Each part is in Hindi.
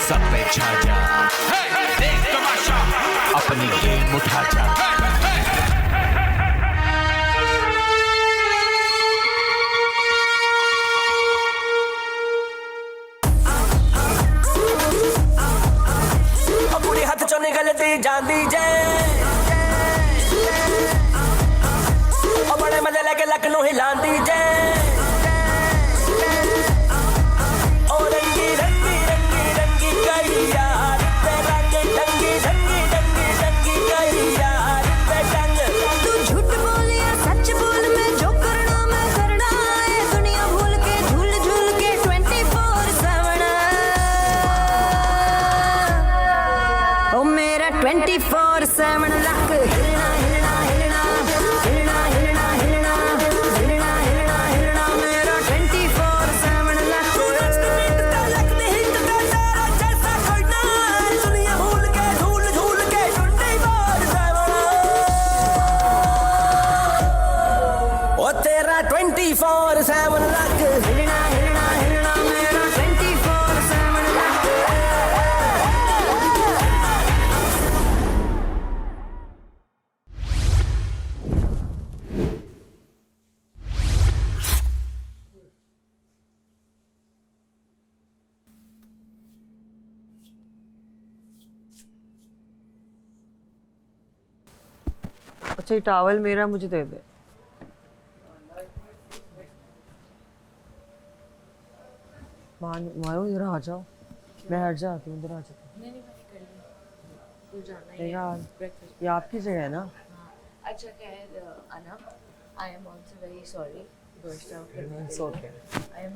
सब पे छा जा, देख तमाशा, अपनी गेम उठा जा। पूरी हाथ चो निकलती जाती जे, बड़े मजे लेके लखनऊ हिलाती जे। रंगी रंगी रंगी रंगी गई यार पे रंग, ढंगी ढंगी ढंगी ढंगी गई यार पे रंग। तू झूठ बोल या सच बोल, मैं जो करना मैं करना है। दुनिया भूल के झूल झूल के 24/7। ओ मेरा 24/7 लक हिलना हिलना हिलना हिलना हिलना हिलना हिलना हिलना हिलना। मेरा 24/7 लक। दुनिया भूल के झूल झूल के 24/7। ओ तेरा 24/7 लक हिलना हिलना हिलना। मेरा 24/7 लक। अच्छा ये टॉवल मेरा मुझे दे दे। मानो इधर आ जाओ, मैं हट जाती हूँ, इधर आ जाती हूँ। नहीं यार, ये आपकी जगह है ना। अच्छा खैर Anam, I am also very sorry burst out करने के It's लिए। okay. I am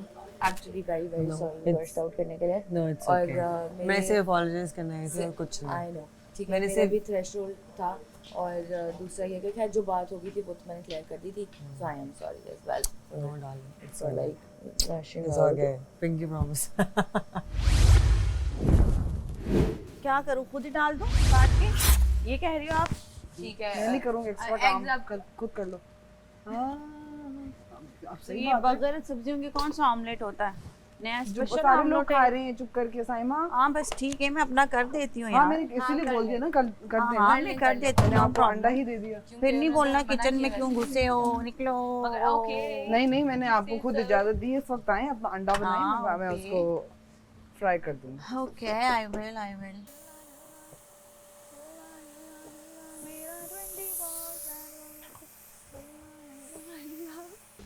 actually very very No, sorry it's- burst out करने के लिए। No, it's और okay. मैं इसे apologize करना है और कुछ नहीं। आई नो, ठीक है। मैंने मेरा सिर्फ- भी थ्रेशोल्ड था और दूसरा ये कि खैर जो बात हो गई थी वो तो मैंने क्लियर कर दी थी। So I am sorry as well No, darling, it's for okay. Like rushing It's okay. Pinky promise. क्या करूँ, खुद ही डाल दूँ काट के? ये कह रही हो आप? ठीक है। मैं नहीं करूँगी एक्स्ट्रा काम, खुद कर लो। अब सही ये बात है। बगैर सब्जियों के कौन सा ऑमलेट होता है? नया जो स्पेशल सारे लोग ऑमलेट खा है। रहे हैं चुप करके साइमा। हाँ बस ठीक है, मैं अपना कर देती हूँ हाँ यार। मैंने इसीलिए बोल दिया ना, कर देना। हाँ मैं कर देती मैंने हूँ, आपको अंडा ही दे दिया। फिर नहीं बोलना किचन में क्यों घुसे हो, निकलो। नहीं नहीं, मैंने आपको खुद इजाजत दी है, इस वक्त आए अपना अंडा बनाए, मैं उसको फ्राई कर दूंगी। Okay I will.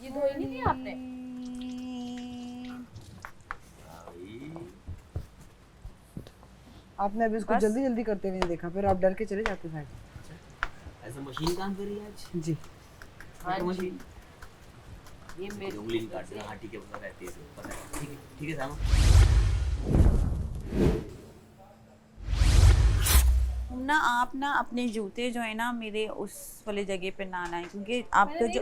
ये धोई नहीं थी आपने? आपने अभी उसको जल्दी जल्दी करते हुए नहीं देखा, फिर आप डर के चले जाते हैं। ऐसा मशीन काम कर रही है आज। जी हाँ जी। मशीन ये मेरी उंगली नहीं काट देना। हाँ ठीक है, पता रहती है, पता है। ठीक है सामा। ना आप ना अपने जूते जो है ना मेरे उस वाली जगह पे ना लाएं, क्योंकि आपका जो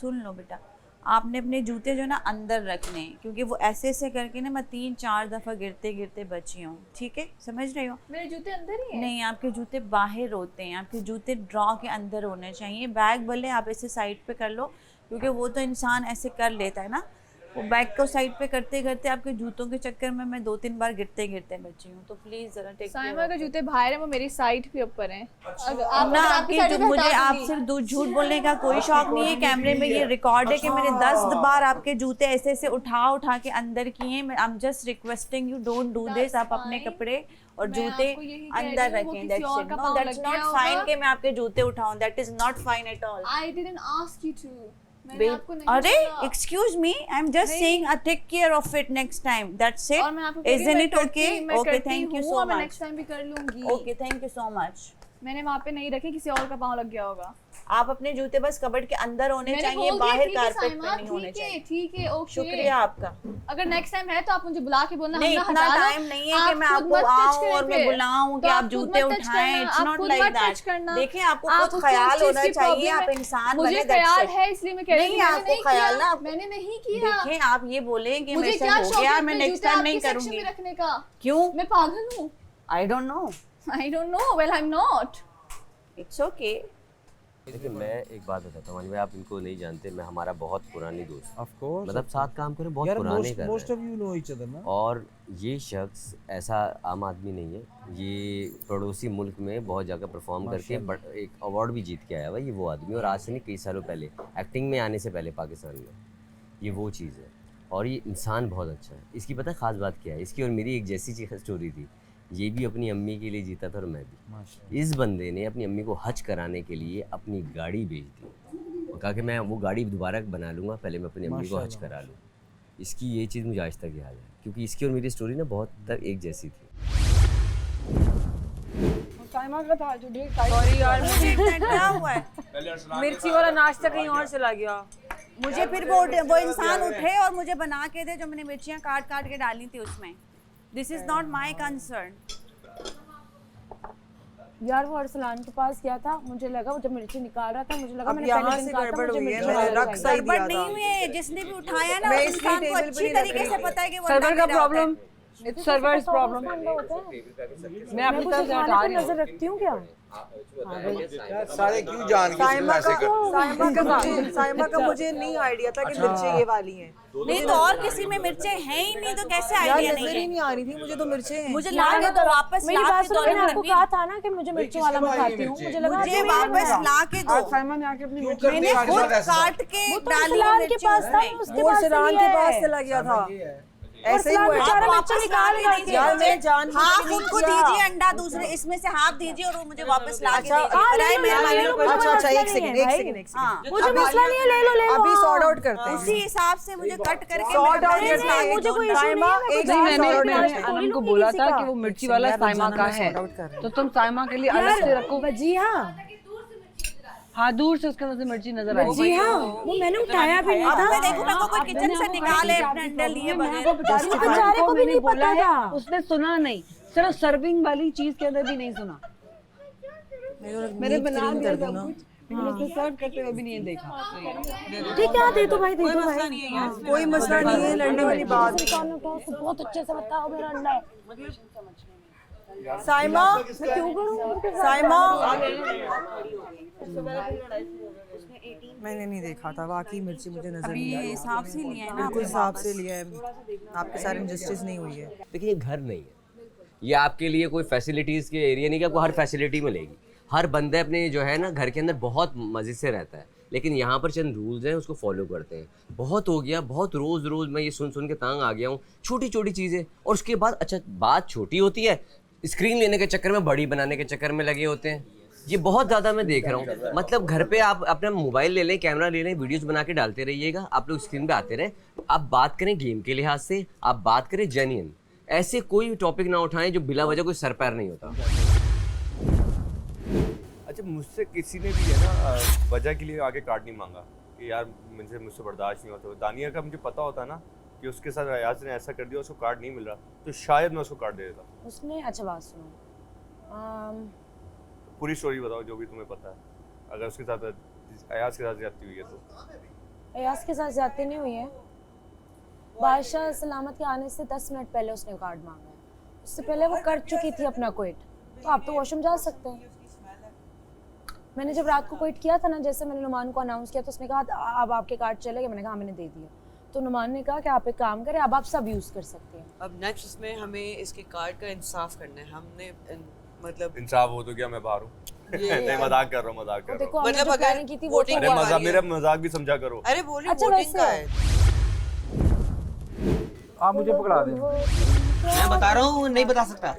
सुन लो बेटा, आपने अपने जूते जो ना अंदर रखने हैं, क्योंकि वो ऐसे ऐसे करके ना मैं 3-4 दफ़ा गिरते गिरते बची हूँ। ठीक है, समझ रहे हो? मेरे जूते अंदर ही हैं। नहीं, आपके जूते बाहर होते हैं, आपके जूते ड्रॉ के अंदर होने चाहिए। बैग भले आप ऐसे साइड पे कर लो, क्योंकि वो तो इंसान ऐसे कर लेता है ना, वो बैग को साइड पे करते करते आपके जूतों के चक्कर में मैं 2-3 बार गिरते गिरते बची हूँ। तो प्लीज जरा टेक साइमा के जूते बाहर हैं, वो मेरी साइड पे ऊपर हैं। ना आपकी मुझे आपसे झूठ बोलने का कोई शौक नहीं है। कैमरे में ये रिकॉर्ड है कि मैंने 10 बार आपके जूते ऐसे ऐसे उठा के अंदर किए। I am just requesting you, don't do this. आप अपने कपड़े और जूते अंदर रखें। That's it. No that's not fine कि मैं आपके जूते उठाऊं। That is not fine at all. I didn't ask you to. मैंने आपको नहीं अरे बोला। Excuse me, I am just saying take care of it next time. That's और मैं इट। आपको isn't it okay? Okay, thank you सो मैं मच। नेक्स्ट टाइम भी कर लूंगी। Okay, thank you so much. मैंने वहाँ पे नहीं रखे, किसी और का पाँव लग गया होगा। आप अपने जूते बस कबर्ड के अंदर होने मैंने चाहिए, बोल दिया, बाहर ठीक है कारपेट पे साइमा, नहीं होने चाहिए। ठीक है ओके। शुक्रिया आपका। अगर नेक्स्ट टाइम है तो आप मुझे बुला के बोलना। नहीं, इतना टाइम नहीं है कि मैं आपको आऊं और मैं बुलाऊं कि आप जूते उठाएं। It's not like that. देखिए, आपको खुद ख्याल होना चाहिए, आप इंसान बने। मुझे ख्याल है, इसलिए मैं कह रही हूं। नहीं, आपको ख्याल ना, मैंने नहीं किया। देखिए आप ये बोले कि मुझे मेरे से क्या हो शौक गया, है मैं अपने नेक्स्ट जूते टाइम नहीं आपके सेक्शन करूंगी। में रखने का? क्यों? मैं पागल हूँ? I don't know. I don't know. Well, I'm not. It's okay. देखिए मैं एक बात बताता हूँ भाई, आप इनको नहीं जानते, मैं हमारा बहुत पुरानी दोस्त, ऑफ कोर्स मतलब साथ काम करें बहुत पुराने कर रहे मोस्ट हैं। Of you know each other ना। और ये शख्स ऐसा आम आदमी नहीं है, ये पड़ोसी मुल्क में बहुत जगह परफॉर्म करके एक अवार्ड भी जीत के आया हुआ ये वो आदमी, और आज से नहीं कई सालों पहले एक्टिंग में आने से पहले पाकिस्तान में, ये वो चीज़ है। और ये इंसान बहुत अच्छा है। इसकी पता है ख़ास बात क्या है, इसकी और मेरी एक जैसी स्टोरी थी, ये भी अपनी अम्मी के लिए जीता था और मैं भी। इस बंदे ने अपनी अम्मी को हज कराने के लिए अपनी गाड़ी बेच दी और कहा कि मैं वो गाड़ी दोबारा बना लूँगा, पहले मैं अपनी अम्मी को हज करा लूँ। इसकी ये चीज़ मुझे आज तक याद है, क्योंकि इसकी और मेरी स्टोरी ना बहुत तक एक जैसी थी। साइमा का था जो ढेर सॉरी यार, मुझे क्या हुआ है? मिर्ची वाला नाश्ता कहीं और चला गया। मुझे फिर वो इंसान उठे और मुझे बना के दे जो मैंने मिर्चियाँ काट काट के डाली थी उसमें। This is not my concern. यार वो अरसलान के पास गया था, मुझे लगा वो जब मिर्ची निकाल रहा था, मुझे लगा मैंने यहाँ पहले से दिन कहा था गड़बड़ मुझे हुई है, मिर्ची मैंने वाला रख सही गड़बड़ दिया नहीं था। हुई है, जिसने भी उठाया ना मैं उस इसलिए इंसान को टेबल पे अच्छी नहीं रख तरीके रही से थी। पता है कि वो सर्वर का अंडा गिरा होता है। Problem, it's servers problem. मैं अपनी तरफ से हटा रही हूँ। नजर रखती हूँ क्या? सारे क्यों जान के साइमा ऐसे कर साइमा का मुझे नहीं आइडिया था कि मिर्चें ये वाली हैं। नहीं तो और किसी में मिर्चें हैं ही नहीं तो कैसे यार आइडिया नजर नहीं ही है? नहीं आ रही थी, मुझे तो मिर्चें हैं। मुझे ला के दो वापस, मेरी ला बात के सुनो, दो मैंने आपको रणवीर। कहा था ना कि मुझे मिर्ची वाला मैं खाती हूँ, मुझे लगा मुझे वापस ला के दो। आज साइमा ने आके अपनी मिर्ची मैंने खुद काट के डाली है सलान के मिर्ची पास था, उसमें। उसके वो पास सिरान के पास चला गया था, ऐसे ही हुआ है। बेचारा आप मिर्ची वापस निकाल ला के दीजिए। यार मैं जान हाफ उनको दीजिए अंडा, दूसरे इसमें से हाफ दीजिए और वो मुझे वापस ला के दीजिए। हाँ, ले बराए लो, ले लो, मेहरबानी ले लो, कोई अच्छा अच्छा, मसला एक नहीं सेकंड है एक भाई। सेकंड एक हाँ। सेकंड, मुझे मसला नहीं है, ले लो ले लो। अभी सॉर्ट आउट करते हैं। उसी हिसाब से मुझे कट करके सॉर्ट मेरे आउट बड़े करते से- हैं। मुझे कोई issue साइमा नहीं है, एक मैं नहीं, सॉर्ट मैंने आउट मैंने कर अनम को लूंगी बोला किसी था का। कि वो मिर्ची वाला यार, साइमा रोजाना का मैं है, sort out कर रही हूँ। तो तुम साइमा के लिए अलग से रखो। जी हाँ, हाँ दूर से उसके अंदर से मिर्ची नजर आई। जी हाँ, वो मैंने उठाया भी नहीं अब था। मैं देखूं मेरे को कोई किचन से निकाले अपने अंडे लिए बगैर। वो बेचारे को भी नहीं पता था। उसने सुना नहीं, सिर्फ सर्विंग वाली चीज के अंदर भी नहीं सुना। मेरे बना दिया सब कुछ, लेकिन उसने सर्व करते हुए भी नहीं देखा। ठीक है, दे दो भाई, दे दो भाई। कोई मसला नहीं है, लड़ने वाली बात नहीं। निकालो तो उसको बहुत अच्छे से बताओ मेरा अंडा है। साइमा मैं क्यों करूँ? साइमा मैंने नहीं देखा था, वाकई मिर्ची मुझे नजर अभी नहीं ये आई। हिसाब से लिया है ना बिल्कुल आपने हिसाब वापस। से लिया है, आपके साथ इंजस्टिस नहीं हुई है। देखिए ये घर नहीं है, ये आपके लिए कोई फैसिलिटीज़ के एरिया नहीं कि आपको हर फैसिलिटी मिलेगी। हर बंदे अपने जो है ना घर के अंदर बहुत मज़े से रहता है, लेकिन यहाँ पर चंद रूल्स हैं उसको फॉलो करते हैं। बहुत हो गया, बहुत रोज़ रोज़ मैं ये सुन सुन के तंग आ गया हूँ, छोटी छोटी चीज़ें। और उसके बाद अच्छा बात छोटी होती है, स्क्रीन लेने के चक्कर में बड़ी बनाने के चक्कर में लगे होते हैं। ये बहुत ज़्यादा मैं देख रहा हूँ। मतलब घर पे आप अपना मोबाइल ले लें, कैमरा ले लें, वीडियोस बना के डालते रहिएगा, आप लोग स्क्रीन पे आते रहें। आप बात करें गेम के लिहाज से, आप बात करें जेन्युइन, ऐसे कोई टॉपिक ना उठाएं जो बिला वजह कोई सर पैर नहीं होता। अच्छा मुझसे किसी ने भी है ना वजह के लिए आगे कार्ड नहीं मांगा कि यार मुझसे बर्दाश्त नहीं होता। दानिया का मुझे पता होता ना कि उसके साथ अयाज ने ऐसा कर दिया, उसको कार्ड नहीं मिल रहा, तो शायद मैं उसको कार्ड दे देता। उसने अच्छा बात सुनो, पूरी स्टोरी बताओ जो भी तुम्हें पता है, अगर उसके साथ अयाज के साथ ज्यादती हुई है तो। अयाज के साथ जाती नहीं हुई है। बादशाह सलामत के आने से 10 मिनट पहले उसने कार्ड मांगा है, उससे पहले वो कर चुकी थी अपना क्विट, तो आप तो वॉशरूम जा सकते हैं। मैंने जब रात को क्विट किया था ना, जैसे मैंने नुमान को अनाउंस किया तो उसने कहा अब आपके कार्ड चलेगा, मैंने कहा मैंने दे दिया। तो नुमान ने कहा कि आप एक काम करें, अब आप सब यूज़ कर सकते हैं। अब नेक्स्ट इसमें हमें इसके कार्ड का इंसाफ करना है। हमने मतलब इंसाफ हो तो क्या मैं बाहर हूँ? नहीं मजाक कर रहा हूँ, मजाक कर रहा देखो हूँ। हमने जो प्लानिंग की थी वो तो अरे मजाक, मेरा मजाक भी समझा करो। अरे बोलिए अच्छा, वोटिंग का वैसे- है। आप मुझे पकड़ा दें। मैं बता रहा हूँ नहीं बता सकता।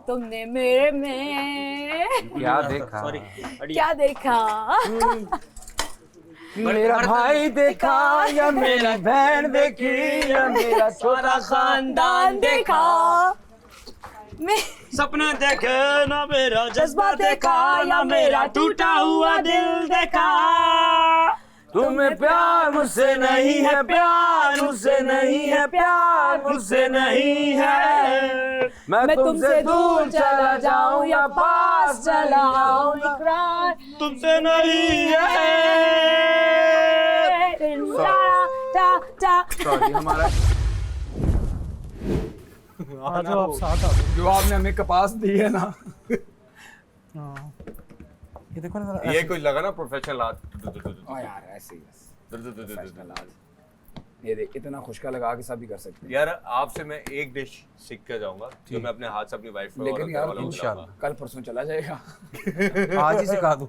तुमने मेरे में क्या देखा? क्या देखा? मेरा भाई देखा या मेरी बहन देखी या मेरा छोटा खानदान देखा, मैं सपना देखे ना मेरा जज्बा देखा या मेरा टूटा हुआ दिल देखा। तुम्हें प्यार मुझसे नहीं है, प्यार मुझसे नहीं है, प्यार मुझसे नहीं है। मैं तुमसे दूर चला जाऊं या पास चला आऊं, इकरार तुमसे नहीं है। सॉरी हमारा आ जाओ, आप साथ आ जाओ। जो आपने हमें कपास दी है ना, हाँ ये देखो ना जरा, ये कुछ लगा ना प्रोफेशनल हाथ। हाँ यार ऐसे ही बस प्रोफेशनल आज। ये देख इतना खुशका लगा के सब भी कर सकते हैं यार आपसे मैं एक डिश सीख कर जाऊंगा जो मैं अपने हाथ से अपनी वाइफ को लेकिन यार इंशाल्लाह कल परसों चला जाएगा आज ही सिखा दूं।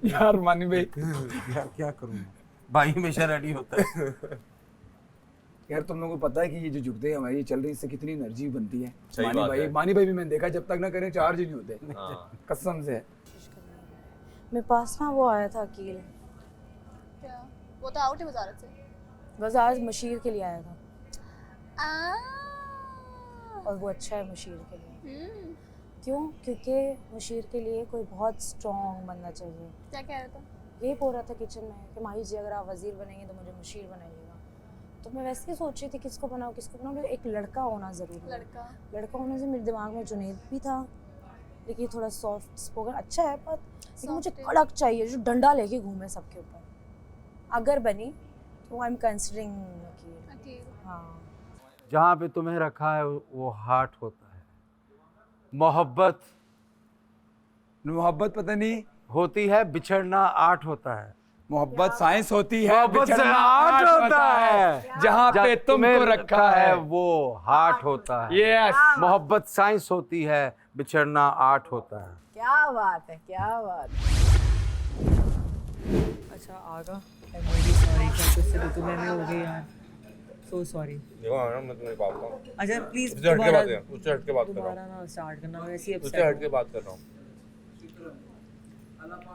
यार मानी भाई यार क्या करूं, भाई हमेशा रेडी होता है। यार तुम लोगों को पता है कि ये जो जुगते हमारी चल रही है इससे कितनी एनर्जी बनती है। सही बात है। मानी भाई भी मैंने देखा जब तक ना करें चार्ज ही नहीं होते कसम से। मेरे पास ना वो आया था अकील, क्या वो तो आउट है वजारत से। बस आज मशीर के लिए आया था और वो अच्छा है मशीर के लिए। क्यों? क्योंकि मशीर के लिए कोई बहुत स्ट्रॉन्ग बनना चाहिए। क्या कह रहा था? यही बोल रहा था किचन में कि माही जी अगर आप वज़ीर बनेंगे तो मुझे मशीर बनाइएगा। तो मैं वैसे ही सोच रही थी किसको बनाऊँ किसको बनाऊँ, एक लड़का होना ज़रूरी है। लड़का होने से मेरे दिमाग में जुनैद भी था, लेकिन थोड़ा सॉफ्ट स्पोकन अच्छा है पर लेकिन मुझे कड़क चाहिए जो डंडा लेके घूमे सबके ऊपर। अगर बनी तो आई एम कंसिडरिंग अकील। हाँ, जहाँ पे तुम्हें रखा है वो हार्ट होता है। मोहब्बत पता नहीं होती है, बिछड़ना आर्ट होता है। मोहब्बत साइंस होती है, मोहब्बत से बिछड़ना आर्ट होता है। जहाँ पे तुमको रखा है वो हार्ट होता है। यस, मोहब्बत साइंस होती है, बिछड़ना आर्ट होता है। क्या बात है, क्या बात है। अच्छा आगा, I'm really sorry, क्या तुझसे तो तुम्हें भी हो गई यार, so sorry। देखो मैं तुम्हें बात कर रहा हूँ। अच्छा प्लीज उससे हट के बात कर, उससे हट के बात कर रहा दोबारा ना स्टार्ट करना, मैं वैसे ही हूँ। upset उससे हट हूँ। के बात कर रहा हूँ।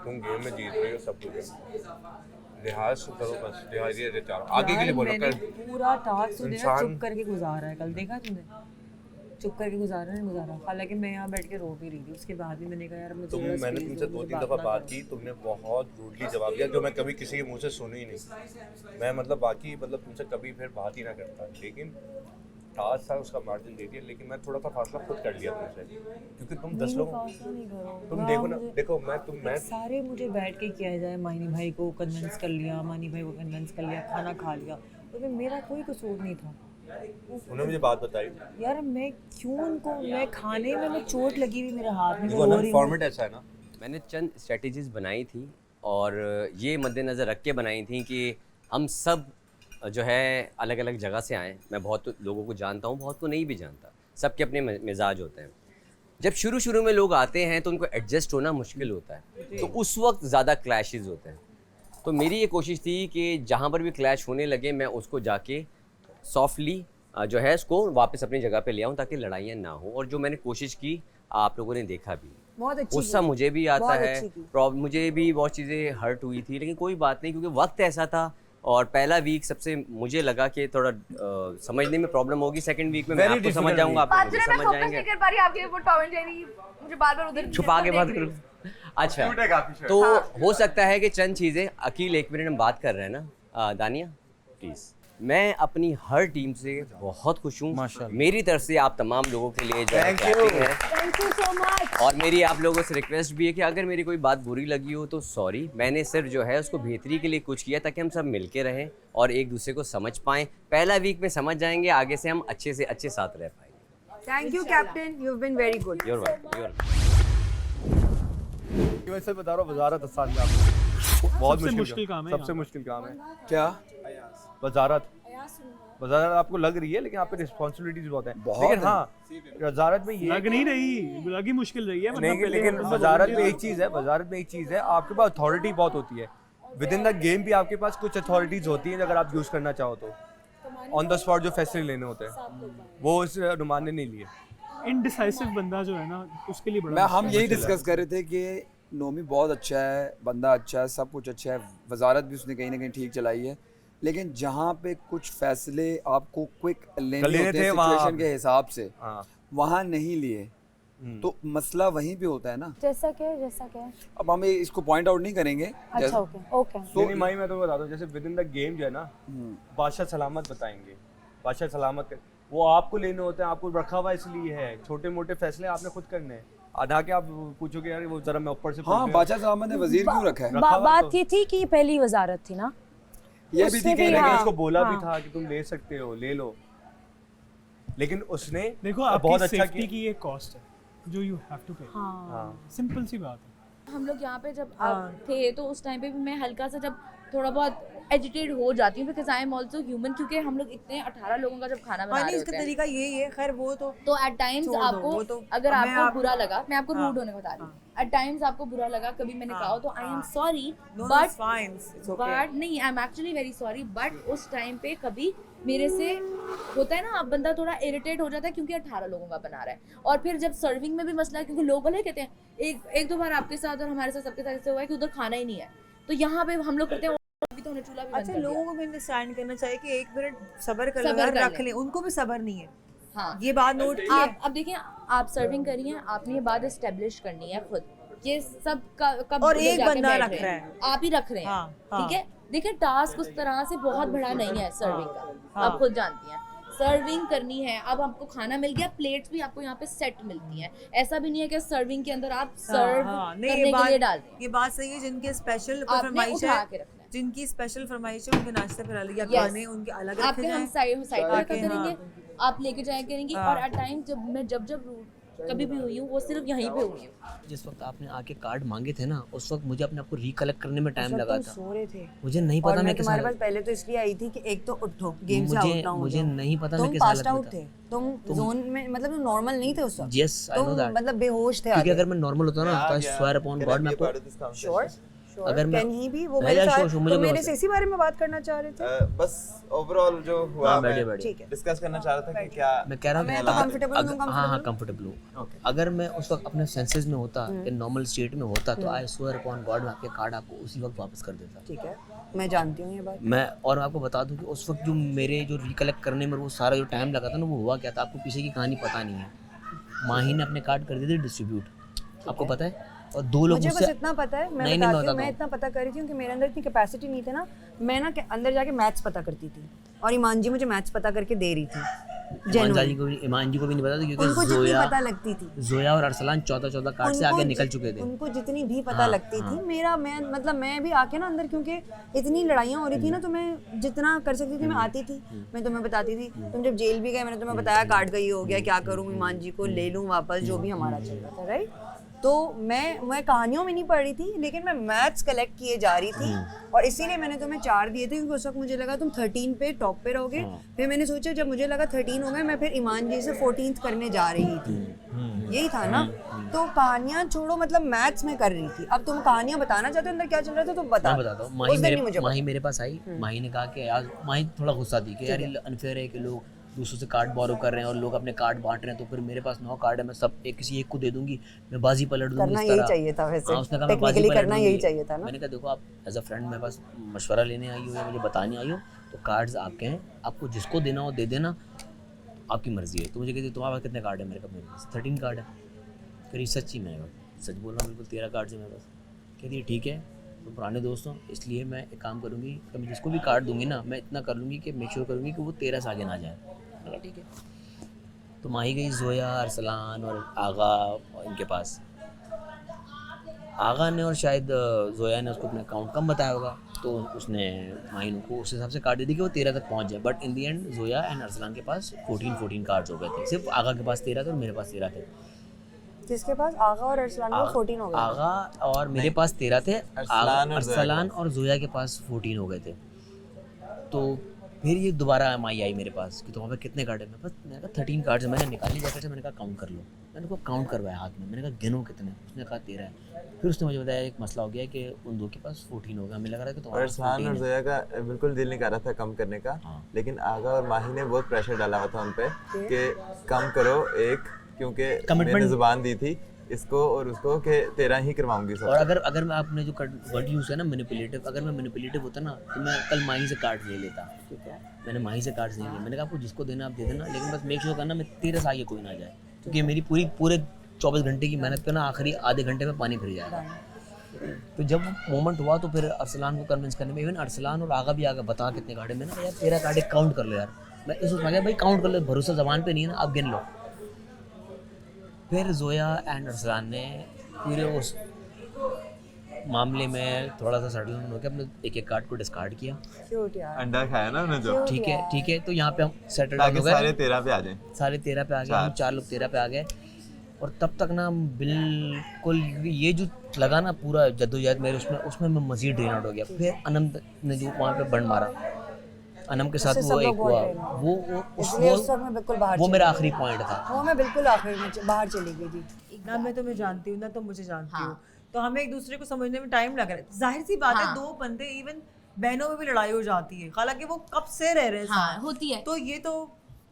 तुम गेम में जीत रही हो सब कुछ, लिहाज करो बस, लिहाज ये चाहो आगे के लिए बोलो। मैंने कल पूरा टास्क सुना इंसान- चुप करके गुजारा है, कल देखा तुमने, चुप करके गुजारा नहीं गुजारा। हालांकि मैं यहाँ बैठ के रो भी रही थी, उसके बाद भी मैंने कहा यार मुझे तुम थोड़ा मैंने space तुमसे दो, दो मुझे तीन दफ़ा ना बात करो। की, तुमने बहुत रूडली जवाब दिया जो मैं कभी किसी के मुंह से सुनी ही नहीं। मैं मतलब बाकी मतलब तुमसे कभी फिर बात ही ना करता, लेकिन टास्क था उसका मार्जिन दे दिया, लेकिन मैं थोड़ा सा फासला खुद कर लिया तुमसे, क्योंकि तुम 10 लोग फासला नहीं करो। तुम हाँ, देखो ना, मुझे- देखो मैं सारे मुझे बैठ के किया जाए, मानी भाई को कन्विंस कर लिया, मानी भाई को कन्विंस कर लिया, खाना खा लिया, तो मेरा कोई कसूर नहीं था। उन्होंने मुझे बात बताई। यार मैं क्यों उनको, मैं खाने में मैं चोट लगी हुई मेरे हाथ में, मैं देखो रो ना रही हूँ। फॉर्मेट ऐसा है ना, मैंने चंद स्ट्रेटजीज बनाई थी और ये मद्देनज़र रख के बनाई थी कि हम सब जो है अलग अलग जगह से आए। मैं बहुत लोगों को जानता हूँ, बहुत को नहीं भी जानता, सबके अपने मिजाज होते हैं। जब शुरू में लोग आते हैं तो उनको एडजस्ट होना मुश्किल होता है, तो उस वक्त ज़्यादा क्लैशेस होते हैं। तो मेरी ये कोशिश थी कि जहाँ पर भी क्लैश होने लगे मैं उसको जाके सॉफ्टली जो है उसको वापस अपनी जगह पे ले आऊँ ताकि लड़ाइयाँ ना हो। और जो मैंने कोशिश की आप लोगों ने देखा भी, बहुत अच्छी गुस्सा की। मुझे भी आता बहुत है, अच्छी की। मुझे भी बहुत चीज़ें हर्ट हुई थी, लेकिन कोई बात नहीं क्योंकि वक्त ऐसा था। और पहला वीक सबसे मुझे लगा कि थोड़ा समझने में प्रॉब्लम होगी, सेकंड वीक में मैं आपको समझ जाऊंगा, आप मुझे समझ जाएंगे। नहीं कर पा रही आपके वो टॉम एंड जेरी, मुझे बार-बार उधर छुपा के बात करूँ। अच्छा तो हो सकता है कि चंद चीज़ें, अकील एक मिनट हम बात कर रहे हैं ना, दानिया प्लीज़। मैं अपनी हर टीम से बहुत खुश हूँ, मेरी तरफ से आप तमाम लोगों के लिए जो है clapping है। Thank you so much. और मेरी आप लोगों से रिक्वेस्ट भी है कि अगर मेरी कोई बात बुरी लगी हो तो सॉरी, मैंने सिर्फ जो है उसको बेहतरी के लिए कुछ किया ताकि हम सब मिलके रहें और एक दूसरे को समझ पाएँ। पहला वीक में समझ जाएंगे, आगे से हम अच्छे से अच्छे साथ रह पाएंगे। Thank you captain, you have been very good. You're welcome. वैसे बता रहा हूँ वजारत आसान में आपको बहुत मुश्किल काम है, सबसे मुश्किल काम है। क्या वजारत आपको लग रही है, लेकिन आप पे रिस्पॉन्सिबिलिटीज बहुत है। लेकिन हाँ वजारत में ये लग नहीं रही, लगी मुश्किल रही है। नहीं, लेकिन वजारत में एक चीज़ है, वजारत में एक चीज़ है, आपके पास अथॉरिटी बहुत होती है। विद इन द गेम भी आपके पास कुछ अथॉरिटीज होती हैं अगर आप यूज़ करना चाहो तो। ऑन द स्पॉट जो फैसले लेने होते हैं वो उस नुमान ने नहीं लिए। इनडिसाइसिव बंदा जो है ना उसके लिए बड़ा हम यही डिस्कस कर रहे थे कि नोमी बहुत अच्छा है, बंदा अच्छा है, सब कुछ अच्छा है, वजारत भी उसने कहीं ना कहीं ठीक चलाई है, लेकिन जहाँ पे कुछ फैसले आपको क्विक लेने होते हैं सिचुएशन के हिसाब से, वहाँ नहीं लिए, तो मसला वहीं पे होता है ना। जैसा क्या अब हम इसको पॉइंट आउट नहीं करेंगे। अच्छा ओके तो माही मैं तुम्हें बताता हूँ, जैसे विद इन द गेम जो है ना, बादशाह सलामत बताएंगे, बादशाह सलामत वो आपको लेने होते हैं, आपको रखा हुआ इसलिए है। छोटे मोटे फैसले आपने खुद करने हैं, आधा के आप पूछोगे यार वो जरा मैं ऊपर से। हाँ, बादशाह सलामत ने वजीर क्यों रखा है? बात ये थी कि ये पहली वजारत थी ना, ये भी थी कि उसको बोला भी था कि तुम ले सकते हो, ले लो, लेकिन उसने देखो आपकी बहुत अच्छा सेफ्टी की एक कॉस्ट है। जो यू हैव टू पे। हाँ सिंपल सी बात है। हम लोग यहाँ पे जब थे तो उस टाइम पे भी मैं हल्का सा जब थोड़ा बहुत एजिटेट हो जाती हूँ, because I am also human, क्योंकि हम लोग इतने 18 लोगों का जब खाना बना रहे इसका होते हैं तरीका यही है। खैर वो तो एट टाइम्स आपको अगर आपको बुरा लगा, मैं आपको रूड होने बता रही हूँ, एट टाइम्स आपको बुरा लगा, कभी मैंने कहा हो तो आई एम सॉरी, बट नहीं, I am actually very sorry, but उस टाइम पे कभी मेरे से होता है ना, आप बंदा थोड़ा इरिटेट हो जाता है क्योंकि 18 लोगों का बना रहा है। और फिर जब सर्विंग में भी मसला है, क्योंकि लोग भले कहते हैं एक दो बार आपके साथ और हमारे साथ सबके साथ ऐसे हुआ है कि उधर खाना ही नहीं है, तो यहाँ पे हम लोग करते हैं अभी तो उन्हें चूल्हा भी बंद कर दिया। लोगों को भी अंडरस्टैंड करना चाहिए कि एक मिनट सब्र कर लो, रख ले, उनको भी सब्र नहीं है। हाँ, ये बात नोट की आप अब देखिए, आप सर्विंग करिए, आपने ये बात एस्टेब्लिश करनी है खुद, ये सब कब और एक बंदा रख रहा है, आप ही रख रहे हैं, ठीक है। देखिए टास्क उस तरह से बहुत बड़ा नहीं है सर्विंग का, आप खुद जानती हैं, सर्विंग करनी है। अब आपको खाना मिल गया, प्लेट्स भी आपको यहाँ पे सेट मिलती हैं, ऐसा भी नहीं है कि सर्विंग के अंदर आप सर्व करने के लिए डाल दें। ये बात सही है, जिनके स्पेशल फरमाइश है, जिनकी स्पेशल फरमाइश है, उनके नाश्ते पर अलग या खाने उनके अलग रखे जाएं, हम साइड रखा करेंगे, आप लेके जाया करेंगे। और एट टाइम जब कभी भी हुई हूँ वो सिर्फ यहीं पे हुई हूँ। जिस वक्त आपने आके कार्ड मांगे थे ना, उस वक्त मुझे अपने आप को रिकलेक्ट करने में टाइम लगा था। सो रहे थे, मुझे नहीं पता मैं तुम्हारे पास पहले तो इसलिए आई थी कि एक तो उठो, गेम से आउट ना हो। मुझे नहीं पता मैं तुम किस हालत पास्ट में आउट था। थे, तुम जोन में, मतलब तुम नॉर्मल नहीं थे उस वक्त। यस आई नो दैट, मतलब बेहोश थे। क्योंकि अगर मैं नॉर्मल होता ना तो आई स्वेयर अपॉन गॉड मैं आपको श्योर अगर मैं कैन ही भी वो मेरे साथ तो मेरे से इसी बारे में बात करना चाह रहे थे। बस ओवरऑल जो हुआ मैं डिस्कस करना चाह रहा था कि क्या मैं कह रहा हूँ कंफर्टेबल हूं। हाँ कंफर्टेबल हूँ। अगर मैं उस वक्त अपने सेंसेस में होता, इन नॉर्मल स्टेट में होता, तो आई स्वेयर अपॉन गॉड मैं आपके कार्ड आपको उसी वक्त वापस कर देता। ठीक है, मैं जानती हूँ ये बात। मैं और आपको बता दूं कि उस वक्त जो मेरे जो रिकलेक्ट करने में वो सारा जो टाइम लगा था ना, वो हुआ क्या था, आपको पीछे की कहानी पता नहीं है। माही ने अपने कार्ड कर दिए थे डिस्ट्रीब्यूट, आपको पता है, और दो लोग मुझे बस इतना पता है, मैं बताती हूँ, मैं इतना पता कर रही थी क्योंकि मेरे अंदर इतनी कैपेसिटी नहीं थी ना, मैं ना अंदर जाके मैथ्स पता करती थी, और ईमान जी मुझे मैथ्स पता करके दे रही थी। ईमान जी को भी नहीं पता था, क्योंकि उनको जितनी पता लगती थी, जोया और अरसलान 14 कार्ड से आगे निकल चुके थे, उनको जितनी भी पता लगती थी। मैं भी आके ना अंदर, क्योंकि इतनी लड़ाइयाँ हो रही थी ना, तो मैं जितना कर सकती थी मैं आती थी, मैं तुम्हें बताती थी। तुम जब जेल भी गए, मैंने तुम्हें बताया कार्ड का ये हो गया, क्या करूँ, ईमान जी को ले लूँ वापस, जो भी हमारा चल रहा था, राइट। तो मैं कहानियों में नहीं पढ़ रही थी, लेकिन मैं मैथ्स कलेक्ट किए जा रही थी, और इसीलिए मैंने तुम्हें 4 दिए थे, क्योंकि उस वक्त मुझे लगा तुम 13 पे टॉप पे रहोगे। फिर मैंने सोचा जब मुझे लगा 13 हो गए, मैं फिर ईमान जी से 14th करने जा रही थी, यही था ना। तो कहानियाँ छोड़ो, मतलब मैथ्स में कर रही थी। अब तुम कहानियाँ बताना चाहते हो अंदर क्या चल रहा था, तो बता। मैं बताता हूँ। माही मेरे पास आई, माही ने कहा कि यार, माही थोड़ा गुस्सा थी कि यार ये अनफेयर है कि लोग दूसरों से कार्ड बोरो कर रहे हैं और लोग अपने कार्ड बांट रहे हैं, तो फिर मेरे पास 9 कार्ड है, मैं सब किसी एक को दे दूंगी, मैं बाजी पलट दूंगी। करना यही चाहिए था वैसे, उसने कहा मैं बाजी पलट करना यही चाहिए था ना। मैंने कहा देखो, आप एज अ फ्रेंड मेरे पास मशवरा लेने आई हो या मुझे बताने आई हो, तो कार्ड्स आपके हैं, आपको जिसको देना हो दे देना, आपकी मर्जी है। तो मुझे कहती तुम्हारे पास कितने कार्ड है? मेरे पास 13 कार्ड है। कह सच्ची? मैंने कहा सच बोल रहा हूँ, बिल्कुल 13 कार्ड है मेरे पास। कहती है ठीक है, तो पुराने दोस्त हो, इसलिए मैं एक काम करूँगी कि मैं जिसको भी कार्ड दूंगी ना, मैं इतना कर लूँगी कि मेक श्योर करूँगी कि वो 13 से आगे ना जाए। ठीक है। तो माही गई जोया, अरसलान और आगा इनके पास। आगा ने और शायद जोया ने उसको अपना अकाउंट कम बताया होगा, तो उसने माही को उस हिसाब से कार्ड दे दी कि वो 13 तक पहुंच जाए। But in the and Zoya and Arsalan के पास 14 कार्ड्स हो गए थे। सिर्फ आगा के पास 13 थे और मेरे पास 13 थे। किसके पास? आगा और अरसलान को 14 हो गए। आगा और मेरे पास 13 थे, अरसलान और जोया के पास 14 हो गए थे। तो फिर ये दोबारा माई आई मेरे पास कि तुम्हारे पास कितने कार्ड है? मेरे पास, मैंने कहा 13 कार्ड्स है। मैंने निकाली जाकर से, मैंने कहा काउंट कर लो। मैंने उसको काउंट करवाया हाथ में, मैंने कहा गिनो कितने? उसने कहा 13 है। फिर उसने मुझे बताया एक मसला हो गया कि उन दो के पास 14 हो गया। हमें लग रहा है कि तुम्हारे पास 14 है। और जोया का बिल्कुल दिल नहीं कर रहा था कम करने का, लेकिन आगा और माही ने बहुत प्रेशर डाला हुआ था उन पे कि कम करो एक, क्योंकि मैंने जुबान दी थी इसको और उसको कि 13 ही करवाऊंगी सब। और अगर मैं आपने जो वर्ड यूज़ है ना मैनिपुलेटिव, अगर मैं मैनिपुलेटिव होता ना तो मैं कल माही से कार्ड ले लेता। ठीक है, मैंने माही से कार्ड्स नहीं लिए। मैंने कहा आपको जिसको देना आप दे देना, लेकिन बस मेक श्योर करना मैं 13 से आगे कोई ना जाए, क्योंकि मेरी पूरे 24 घंटे की मेहनत पे ना आखिरी आधे घंटे में पानी फिर जाएगा। तो जब मोमेंट हुआ तो फिर अरसलान को कन्विंस करने में, इवन अरसलान और आगा भी आगे बता कितने कार्ड है। मैंने कहा यार 13 कार्ड एक काउंट कर लो यार। मैं इस सोच में भाई काउंट कर लो, भरोसा जबान पे नहीं है ना, आप गिन लो। फिर जोया एंड अरसलान ने पूरे उस मामले में थोड़ा सा सेटलमेंट हो गया, अपने एक कार्ड को डिस्कार्ड किया। क्यूट यार, अंडा खाया ना उन्होंने जो। ठीक है, तो यहाँ पे हम सेटल हो गए, सारे 13 पे आ जाए। सारे 13 पे आ गए, हम 4 लोग 13 पे आ गए। और तब तक ना बिल्कुल ये जो लगा ना पूरा जद्दोजहद मेरे उसमें मैं मज़ीद ड्रेन आउट हो गया। फिर अनम ने जो वहाँ पे बंड मारा, अनम के साथ वो एक हुआ, वो मेरा आखिरी पॉइंट था। वो मैं बिल्कुल आखिर में बाहर चली गई थी। ना मैं तुम्हें जानती हूँ ना तुम मुझे जानती हो, तो हमें एक दूसरे को समझने में टाइम लग रहा है। जाहिर सी बात है, दो बंदे इवन बहनों में भी लड़ाई हो जाती है, हालांकि वो कब से रह रहे हैं साथ, होती है। तो ये तो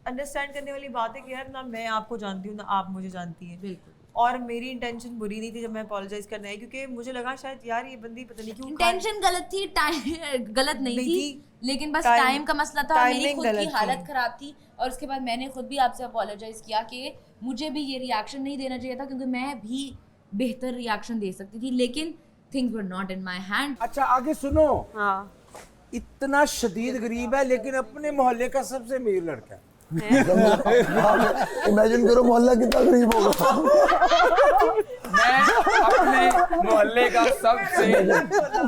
अंडरस्टैंड करने वाली बात है कि यार ना मैं आपको जानती हूँ ना आप मुझे जानती हैं। बिल्कुल। और मेरी इंटेंशन बुरी नहीं थी जब मैं अपोलोजाइज करने आई, क्योंकि मुझे लगा शायद यार ये बंदी पता नहीं क्यों इंटेंशन गलत थी, टाइम गलत नहीं थी, लेकिन बस टाइम का मसला था। मेरी खुद की हालत खराब थी और उसके बाद मैंने खुद भी आपसे अपोलोजाइज किया कि मुझे भी ये रिएक्शन नहीं देना चाहिए था, क्योंकि मैं भी बेहतर रिएक्शन दे सकती थी, लेकिन things were not in my hand. अच्छा आगे सुनो। इतना शदीद गरीब है लेकिन अपने मोहल्ले का सबसे अमीर लड़का है। इमेजिन करो मोहल्ला कितना गरीब होगा। मैं अपने मोहल्ले का सबसे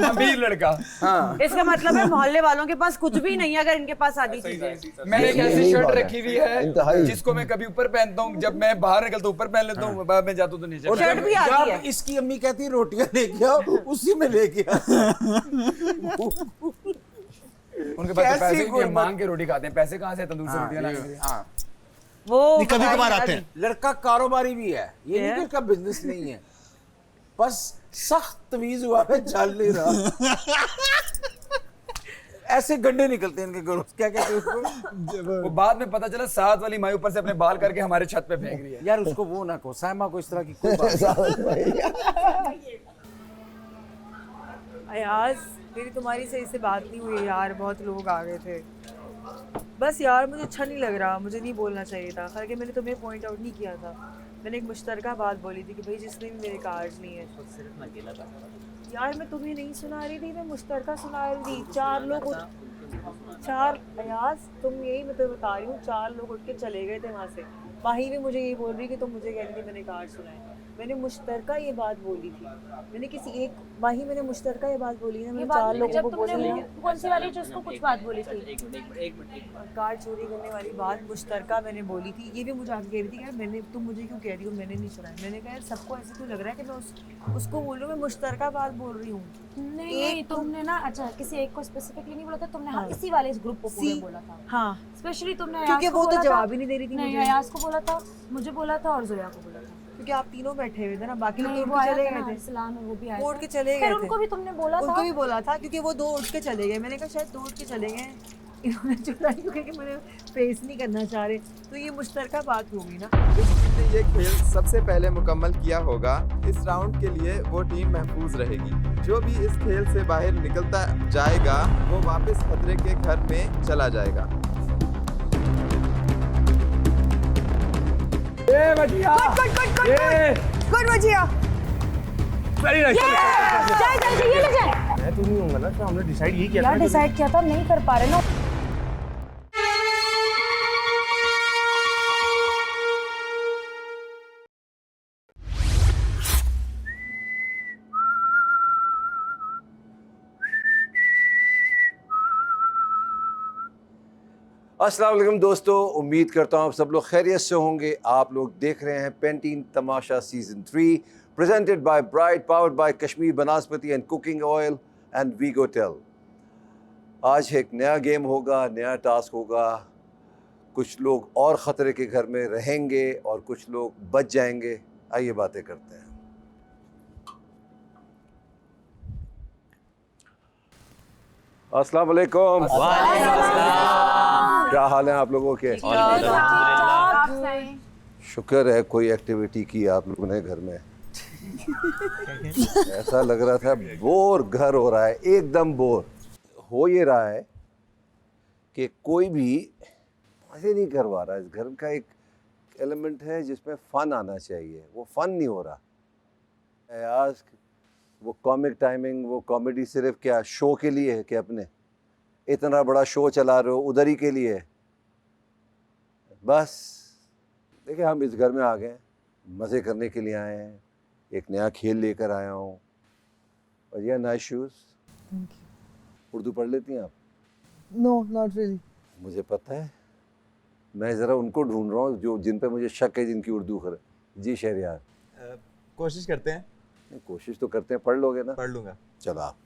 अमीर लड़का। हाँ। इसका मतलब है मोहल्ले वालों के पास कुछ भी नहीं है अगर इनके पास आधी चीजें। मैंने एक ऐसी शर्ट रखी हुई है जिसको मैं कभी ऊपर पहनता हूँ, जब मैं बाहर निकलता हूँ ऊपर पहन लेता हूँ, बाद में जाता हूँ तो नीचे। और शर्ट भी आती है। इसकी अम्मी कहती है रोटियां लेके आओ, उसी में लेके उनके पास पैसे नहीं, मांग के रोटी खाते हैं। पैसे कहाँ से तंदूर से रोटियां लाएंगे? वो कभी कभार आते हैं। लड़का कारोबारी भी है, ये नहीं कि उसका बिजनेस नहीं है, बस सख्त तमीज हुआ है, चल नहीं रहा। ऐसे गड्ढे निकलते हैं इनके घरों। क्या कहते हैं उसको? वो बाद में पता चला साथ वाली माई ऊपर से अपने बाल करके हमारे छत पे फेंक रही है। यार उसको वो ना कहो, साइमा को इस तरह की कोई बात। अयाज मेरी तुम्हारी सही से बात नहीं हुई यार, बहुत लोग आ गए थे। बस यार मुझे अच्छा नहीं लग रहा, मुझे नहीं बोलना चाहिए था, हालांकि मैंने तुम्हें पॉइंट आउट नहीं किया था। मैंने एक मुश्तरका बात बोली थी कि भाई जिसने भी मेरे कार्ड्स नहीं है। यार मैं तुम्हें नहीं सुना रही थी, मैं मुश्तरका सुना रही थी। अयाज तुम यही मैं तो बता रही हूँ, 4 लोग उठ के चले गए थे वहाँ से। माही भी मुझे यही बोल रही कि तुम मुझे कह रही थी मैंने कार्ड सुनाए। मैंने मुश्तरका ये बात बोली थी, मैंने किसी एक माही मैंने मुश्तरका ये बात बोली ना, मैंने 4 लोगों को बोली ना। कौन सी वाली जिसको कुछ बात बोली थी? एक मिनट कार्ड चोरी करने वाली बात मुश्तरका मैंने बोली थी। ये भी मुझे आगे कह रही थी यार मैंने, तुम मुझे क्यों कह रही हो मैंने नहीं सुना है। मैंने कहा यार सबको ऐसे क्यों लग रहा है कि मैं उसको बोल रही हूँ, मैं मुश्तरका बात बोल रही हूँ। नहीं तुमने ना, अच्छा किसी एक को स्पेसिफिकली नहीं बोला था तुमने, हाँ इसी वाले इस ग्रुप को पूरे बोला था। हाँ स्पेशली तुमने, क्योंकि वो तो जवाब ही नहीं दे रही थी मुझे। अयाज को बोला था, मुझे बोला था और जोया को बोला था, क्योंकि आप तीनों बैठे हुए थे ना, बाकी लोग वो चले आया गए थे। सलाम है वो भी आया, वो उठ के चले गए थे। उनको भी तुमने बोला था? उनको भी बोला था क्योंकि वो 2 उठ के चले गए। मैंने कहा शायद 2 उठ के चले गए, इन्होंने चुरा क्योंकि मुझे फेस नहीं करना चाह रहे, तो ये मुश्तरका बात होगी ना। जिसने ये खेल सबसे पहले मुकम्मल किया होगा, इस राउंड के लिए वो टीम महफूज रहेगी। जो भी इस खेल से बाहर निकलता जाएगा वो वापस खतरे के घर में चला जाएगा। ये बचिया, गुड बचिया, वेरी नाइस। जाए ये ले जाए। मैं तो नहीं होऊंगा ना, तो हमने डिसाइड यही किया था। यार डिसाइड किया था, नहीं कर पा रहे ना। अस्सलाम वालेकुम दोस्तों, उम्मीद करता हूँ आप सब लोग खैरियत से होंगे। आप लोग देख रहे हैं पेंटीन Tamasha season 3 presented by Bright, powered by Kashmir Banaspati and cooking oil and Veego टेल। आज एक नया गेम होगा, नया टास्क होगा। कुछ लोग और ख़तरे के घर में रहेंगे और कुछ लोग बच जाएंगे। आइए बातें करते हैं। अस्सलाम वालेकुम। क्या हाल है आप लोगों के? शुक्र है कोई एक्टिविटी की आप लोगों ने घर में। ऐसा लग रहा था बोर घर हो रहा है, एकदम बोर हो। ये रहा है कि कोई भी मज़े नहीं करवा रहा। इस घर का एक एलिमेंट है जिसमें फ़न आना चाहिए, वो फ़न नहीं हो रहा। आज वो कॉमिक टाइमिंग, वो कॉमेडी सिर्फ क्या शो के लिए है कि अपने इतना बड़ा शो चला रहे हो उधर ही के लिए? बस देखिए हम इस घर में आ गए, मज़े करने के लिए आए हैं, एक नया खेल लेकर आया हूँ। और यह नाइस शूज़। उर्दू पढ़ लेती हैं आप? No not really. मुझे पता है, मैं ज़रा उनको ढूंढ रहा हूँ जो जिन पे मुझे शक है, जिनकी उर्दू जी शहरियार, कोशिश करते हैं। नहीं, कोशिश तो करते हैं, पढ़ लोगे ना? पढ़ लूंगा। चलो आप।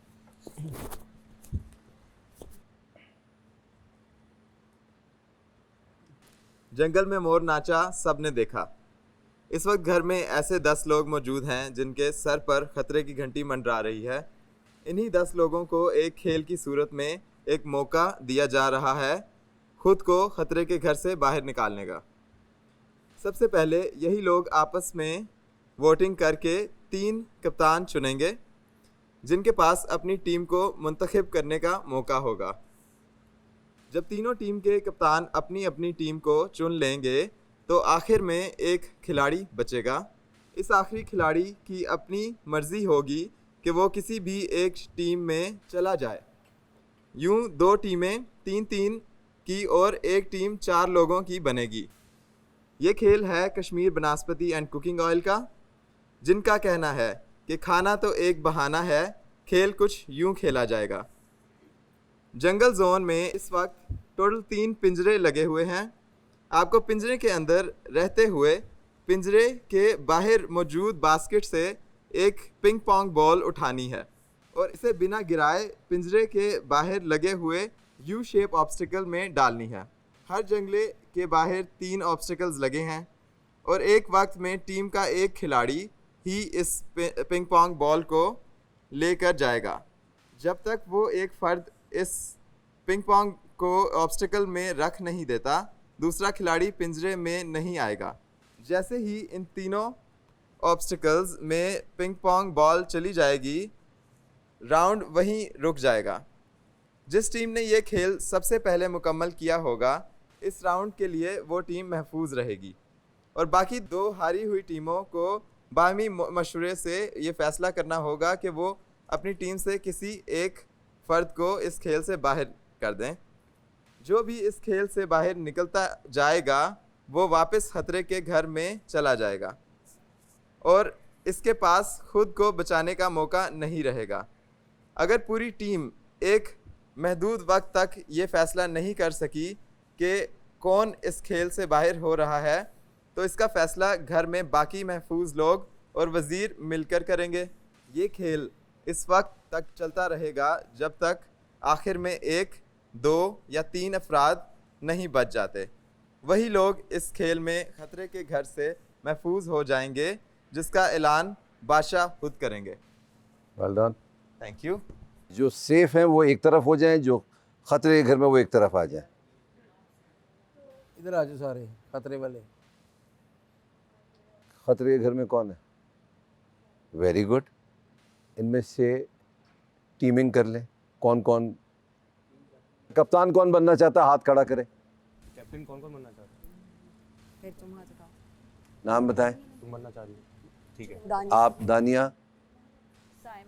जंगल में मोर नाचा, सबने देखा। इस वक्त घर में ऐसे 10 लोग मौजूद हैं जिनके सर पर खतरे की घंटी मंडरा रही है। इन्हीं 10 लोगों को एक खेल की सूरत में एक मौका दिया जा रहा है खुद को खतरे के घर से बाहर निकालने का। सबसे पहले यही लोग आपस में वोटिंग करके 3 कप्तान चुनेंगे जिनके पास अपनी टीम को मुंतखब करने का मौका होगा। जब तीनों टीम के कप्तान अपनी अपनी टीम को चुन लेंगे तो आखिर में एक खिलाड़ी बचेगा। इस आखिरी खिलाड़ी की अपनी मर्ज़ी होगी कि वो किसी भी एक टीम में चला जाए। यूं 2 टीमें 3-3 की और एक टीम 4 लोगों की बनेगी। ये खेल है Kashmir Banaspati and cooking oil का, जिनका कहना है कि खाना तो एक बहाना है, खेल कुछ यूं खेला जाएगा। जंगल जोन में इस वक्त टोटल 3 पिंजरे लगे हुए हैं। आपको पिंजरे के अंदर रहते हुए पिंजरे के बाहर मौजूद बास्केट से एक पिंग पोंग बॉल उठानी है और इसे बिना गिराए पिंजरे के बाहर लगे हुए यू शेप ऑब्स्टिकल में डालनी है। हर जंगले के बाहर 3 ऑब्स्टिकल्स लगे हैं और एक वक्त में टीम का एक खिलाड़ी ही इस पिंग पोंग बॉल को लेकर जाएगा। जब तक वो एक फ़र्द इस पिंग पोंग को ऑब्स्टिकल में रख नहीं देता, दूसरा खिलाड़ी पिंजरे में नहीं आएगा। जैसे ही इन तीनों ऑब्स्टिकल्स में पिंग पोंग बॉल चली जाएगी, राउंड वहीं रुक जाएगा। जिस टीम ने ये खेल सबसे पहले मुकम्मल किया होगा, इस राउंड के लिए वो टीम महफूज रहेगी और बाकी 2 हारी हुई टीमों को बाहमी मशवरे से ये फ़ैसला करना होगा कि वो अपनी टीम से किसी एक फ़र्द को इस खेल से बाहर कर दें। जो भी इस खेल से बाहर निकलता जाएगा वो वापस खतरे के घर में चला जाएगा और इसके पास खुद को बचाने का मौका नहीं रहेगा। अगर पूरी टीम एक महदूद वक्त तक ये फ़ैसला नहीं कर सकी कि कौन इस खेल से बाहर हो रहा है, तो इसका फ़ैसला घर में बाकी महफूज लोग और वज़ीर मिलकर करेंगे। ये खेल इस वक्त तक चलता रहेगा जब तक आखिर में 1, 2 या 3 अफराद नहीं बच जाते। वही लोग इस खेल में ख़तरे के घर से महफूज हो जाएंगे जिसका ऐलान बादशाह खुद करेंगे। Well done. Thank you. जो सेफ हैं वो एक तरफ हो जाएं, जो खतरे के घर में वो एक तरफ आ जाएं। इधर आ जाओ सारे खतरे वाले। खतरे के घर में कौन है? Very good. इनमें से टीमिंग कर लें। कौन कौन कप्तान कौन बनना चाहता है? हाथ खड़ा करे। कैप्टन कौन कौन बनना चाहता है? फिर तुम हाथ उठाओ। नाम बताएं। तुम बनना चाह रही हो? ठीक है। आप दानिया,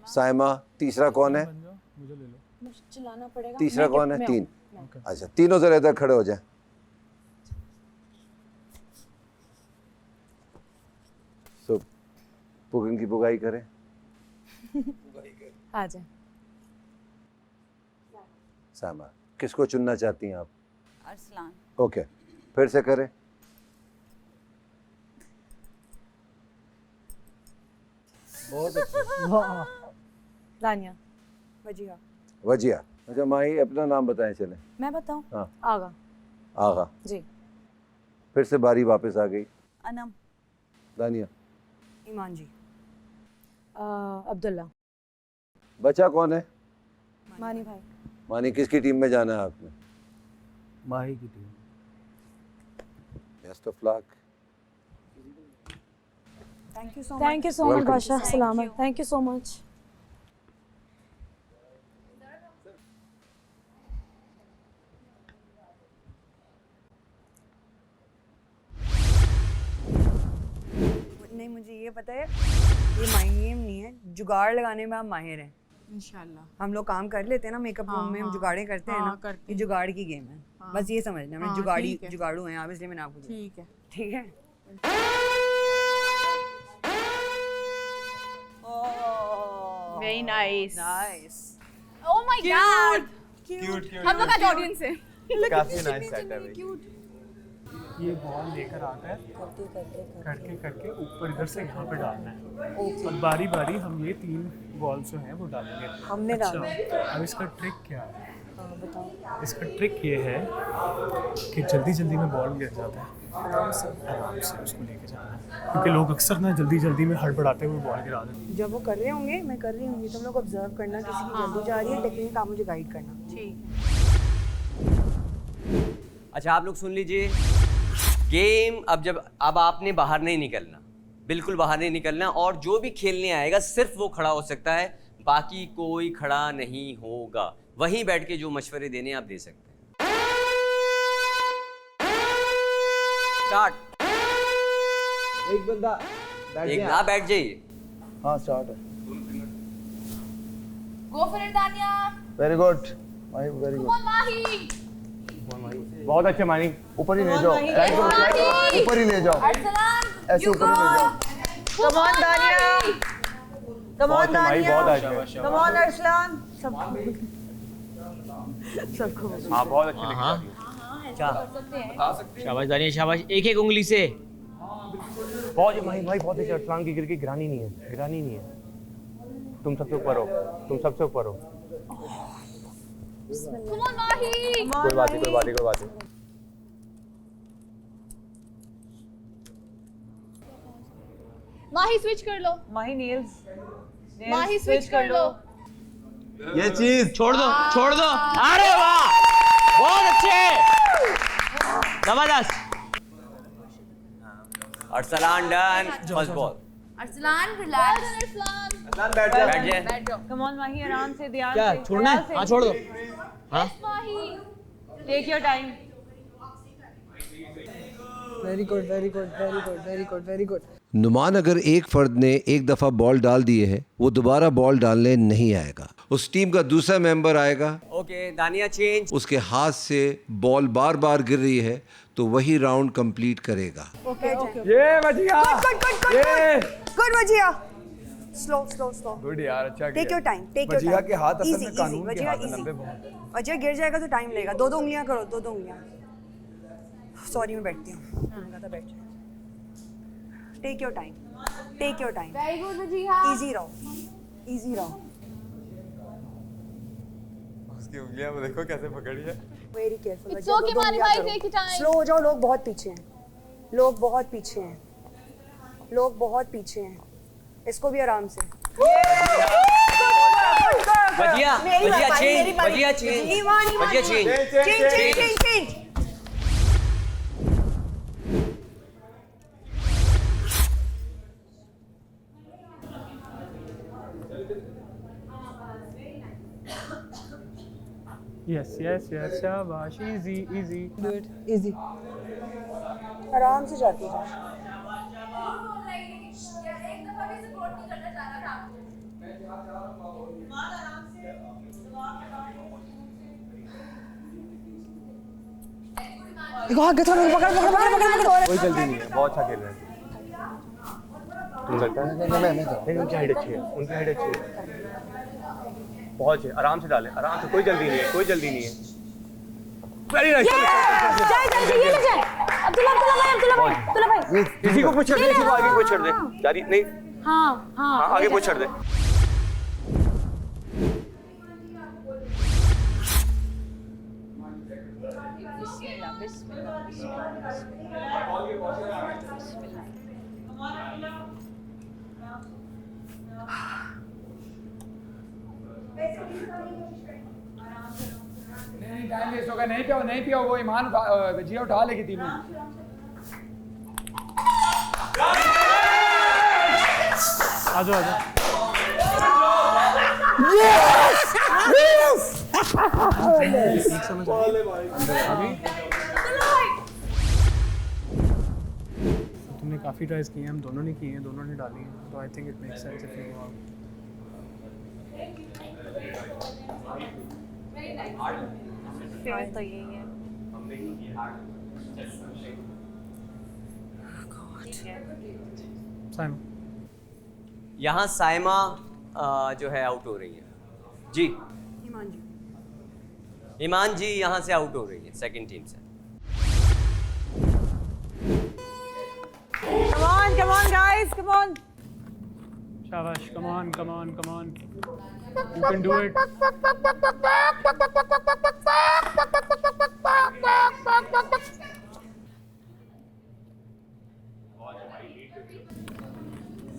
साइमा। तीसरा कौन है? मुझे ले लो। मुझे चिल्लाना पड़ेगा। तीसरा कौन है? 3। अच्छा, तीनों जरा इधर खड़े हो जाएं। सो पुगन की पुगाई करें। आ जाए। साइमा, किसको चुनना चाहती हैं आप? अरसलान। ओके, फिर से करें। बहुत अच्छा। दानिया। वजिया। वजिया। अच्छा माही, अपना नाम बताएं चलें। मैं बताऊं? हाँ। आगा। आगा जी। फिर से बारी वापस आ गई। अनम। दानिया। ईमान जी। अब्दुल्ला। बचा कौन है? मानी भाई। मानी, किसकी टीम में जाना है आपने? माही की team. Best of luck. Thank you so much. Thank you so much बादशाह। सलामत। Thank you so much. नहीं, मुझे ये पता है ये माइंड गेम नहीं है, जुगाड़ लगाने में हम माहिर हैं। इंशाल्लाह हम लोग काम कर लेते हैं ना मेकअप रूम में, हम जुगाड़े करते हैं ना, ये जुगाड़ की गेम है। बस ये समझना, मैं जुगाड़ू हैं आप, इसलिए मैंने आपको ठीक है। ठीक है। Very nice. Oh my God, cute हम लोग आज ऑडियंस है। काफी नाइस सेट है भाई। ये बॉल लेकर आकर करके करके ऊपर इधर से यहाँ पे डालना है और बारी बारी हम ये 3 बॉल जो हैं वो डालेंगे। हमने डालना है। अब इसका ट्रिक क्या है? बताओ। इसका ट्रिक ये है कि जल्दी जल्दी में बॉल गिर जाता है, आराम से उसको लेके जाना है, क्योंकि लोग अक्सर ना जल्दी जल्दी में हड़बड़ाते हुए बॉल गिरा देते हैं। जब वो कर रहे होंगे मैं कर रही होंगी, तुम लोग ऑब्जर्व करना, किसी की जल्दी जा रही है टेक्निक, आप मुझे गाइड करना। ठीक। अच्छा आप लोग सुन लीजिए गेम। अब आपने बाहर नहीं निकलना, बिल्कुल बाहर नहीं निकलना, और जो भी खेलने आएगा सिर्फ वो खड़ा हो सकता है, बाकी कोई खड़ा नहीं होगा। वहीं बैठ के जो मशवरे देने आप दे सकते हैं। स्टार्ट। एक बंदा बैठ जाइए। हाँ स्टार्ट है। गो फॉर इट दानिया। वेरी गुड माही, वेरी गुड। माही बहुत अच्छे मानी। ऊपर ही ले जाओ, ऊपर ही ले जाओ, ऐसे ऊपर ही ले जाओ। कम ऑन दानिया, कम ऑन दानिया, बहुत अच्छे। Come on Arsalan. सबको हाँ बहुत अच्छे। शाबाश दानिया शाबाश, एक उंगली से। बहुत माही बहुत अच्छे। अरसलान की गिर गिरानी नहीं है। तुम सबसे ऊपर हो। Come on, Mahi. कोई बात नहीं। माही स्विच कर लो। माही नेल्स माही स्विच कर लो। ये चीज छोड़ दो। अरे वाह, बहुत अच्छे, जबरदस्त। Arsalan done, first ball. Arsalan relax. Arsalan बैठ जाओ। कम ऑन माही, आराम से, ध्यान क्या से। छोड़ना है? हाँ छोड़ दो। हाँ Mahi take your time. Very good. Numan अगर एक फर्द ने एक दफ़ा बॉल डाल दिए है, वो दोबारा बॉल डालने नहीं आएगा। उस टीम का दूसरा मेंबर आएगा, ओके दानिया चेंज। उसके हाथ से बॉल बार बार गिर रही है तो वही राउंड कंप्लीट करेगा। ये बजिया। गुड बजिया। स्लो। गुड यार, अच्छा टेक योर टाइम, बजिया के हाथ असल में कानून के बजिया हाथ इजी। लंबे बहुत। बजिया गिर जाएगा तो टाइम लगेगा। 2 उंगलियां करो, 2 उंगलियां। सॉरी मैं बैठती हूँ। बैठ जाओ। Take your time. Very good Wajiya. Easy रहो। उसकी उंगलियां में देखो कैसे पकड़ी है। Very careful. It's okay, मारी भाई, take your time. स्लो हो जाओ, लोग बहुत पीछे हैं। इसको भी आराम से। बजिया चेंज। Yes, शाबाश, easy. Do it easy. आराम से जाती जाओ। कोई जल्दी नहीं है, बहुत अच्छा खेल रहे हैं। तुम लगता है नहीं, उनकी हाइट अच्छी है। बहुत अच्छे, आराम से डालें, आराम से। कोई जल्दी नहीं है। Very nice. अब्दुल्ला भाई। किसी को पूछ दे, आगे को छोड़ दे। जारी नहीं। हाँ आगे को छोड़ दे। नहीं टाइम वेस्ट होगा। नहीं पियो। वो ईमान जिया उठा लेगी तीनों। आ जाओ। तुमने काफी ट्राइज किए हैं, हम दोनों ने किए हैं, दोनों ने डाली हैं, तो I think it makes sense if you go out. तो यही है। साइमा, यहाँ साइमा जो है आउट हो रही है जी। ईमान जी यहाँ से आउट हो रही है सेकंड टीम से। on guys, come on. शाबाश, come on, come on, come on. You can do it.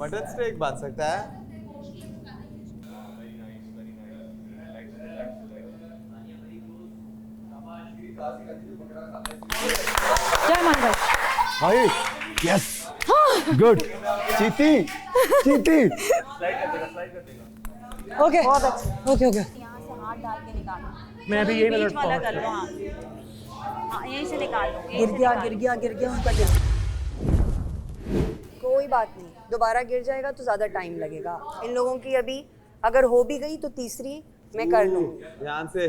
Mutton steak बन सकता है। जय मान भाई। भाई यस गुड चीती चीती ओके ओके ओके। हाथ डाल के निकालो। मैं भी यही बीच वाला कर लो। हाँ यहीं से निकाल लो। गिर गया उनका गिर। कोई बात नहीं, दोबारा गिर जाएगा तो ज़्यादा टाइम लगेगा। इन लोगों की अभी अगर हो भी गई तो तीसरी मैं कर लूँगी। ध्यान से।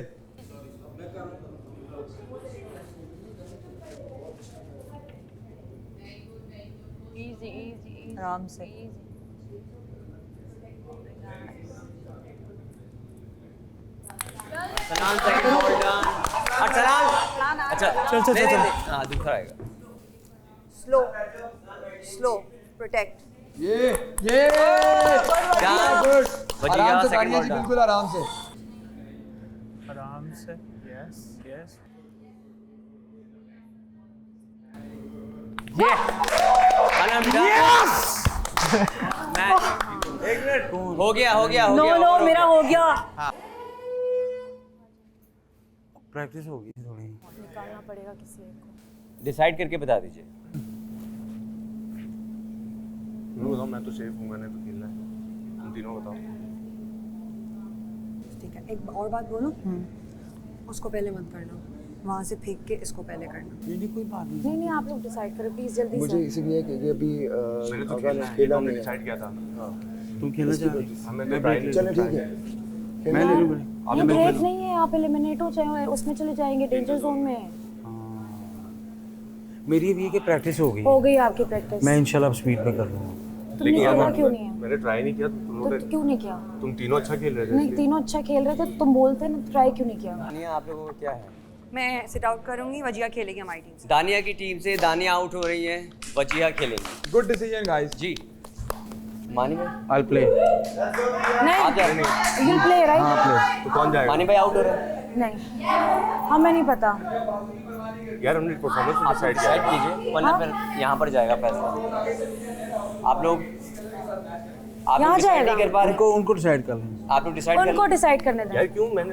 इजी आराम से। चल हाँ दूसरा आएगा। Slow protect. ये गुड आराम से तानिया जी, बिल्कुल आराम से। आराम से। Yes yes. एक मिनट हो गया नो मेरा हो गया। प्रैक्टिस होगी थोड़ी। निकालना पड़ेगा किसी एक को। डिसाइड करके बता दीजिए। बताओ, मैं तो सेफ हूँ, मैंने तो खेलना है, तुम तीनों बताओ। ठीक है, एक और बात बोलूं, उसको पहले मत करना, वहाँ से फेंक के इसको पहले करना। नहीं कोई बात नहीं। नहीं आप लोग डिसाइड करो प्लीज जल्दी से। मुझे इसीलिए कि अभी मैंने तो खेला नहीं डिसाइड किया था। तुम खेलना चाह रहे हो? मैं ट्राई चलो ठीक है, मैं ले लूँगा। ये ब्रेक नहीं है, आप एलिमिनेट हो जाए उसमें चले जाएंगे, डेंजर जोन में। मेरी भी की प्रैक्टिस हो गई। हो गई आपकी प्रैक्टिस। मैं इंशाल्लाह स्पीड में कर लूँगा। तुमने खेला क्यों नहीं है? मैंने ट्राई नहीं किया तो क्यों नहीं किया? तुम तीनों अच्छा खेल रहे थे। नहीं तीनों अच्छा खेल रहे थे, तुम बोलते ना ट्राई क्यों नहीं किया? दानिया आप लोगों को क्या है? मैं सिट आउट करूंगी, वजिया खेलेगी हमारी टीम से। दानिया की टीम से दानिया आउट हो रही है, वजिया खेलेंगी। Good decision guys. जी मानी भाई I'll play। नहीं आप जा रहे हैं? you'll play right? हाँ play। तो कौन जाएगा? मानी भाई आउट हो रहा है? नहीं हमें नहीं पता यार हमने परफॉर्मेंस में डिसाइड कीजिए, वरना फिर यहाँ पर जाएगा फैसला। आप लोग यहाँ डिसाइड जाएगा? नहीं कर पा रहे। उनको डिसाइड कर लेंगे। आप लोग डिसाइड कर उनको डिसाइड करने दें। यार क्यों? मैं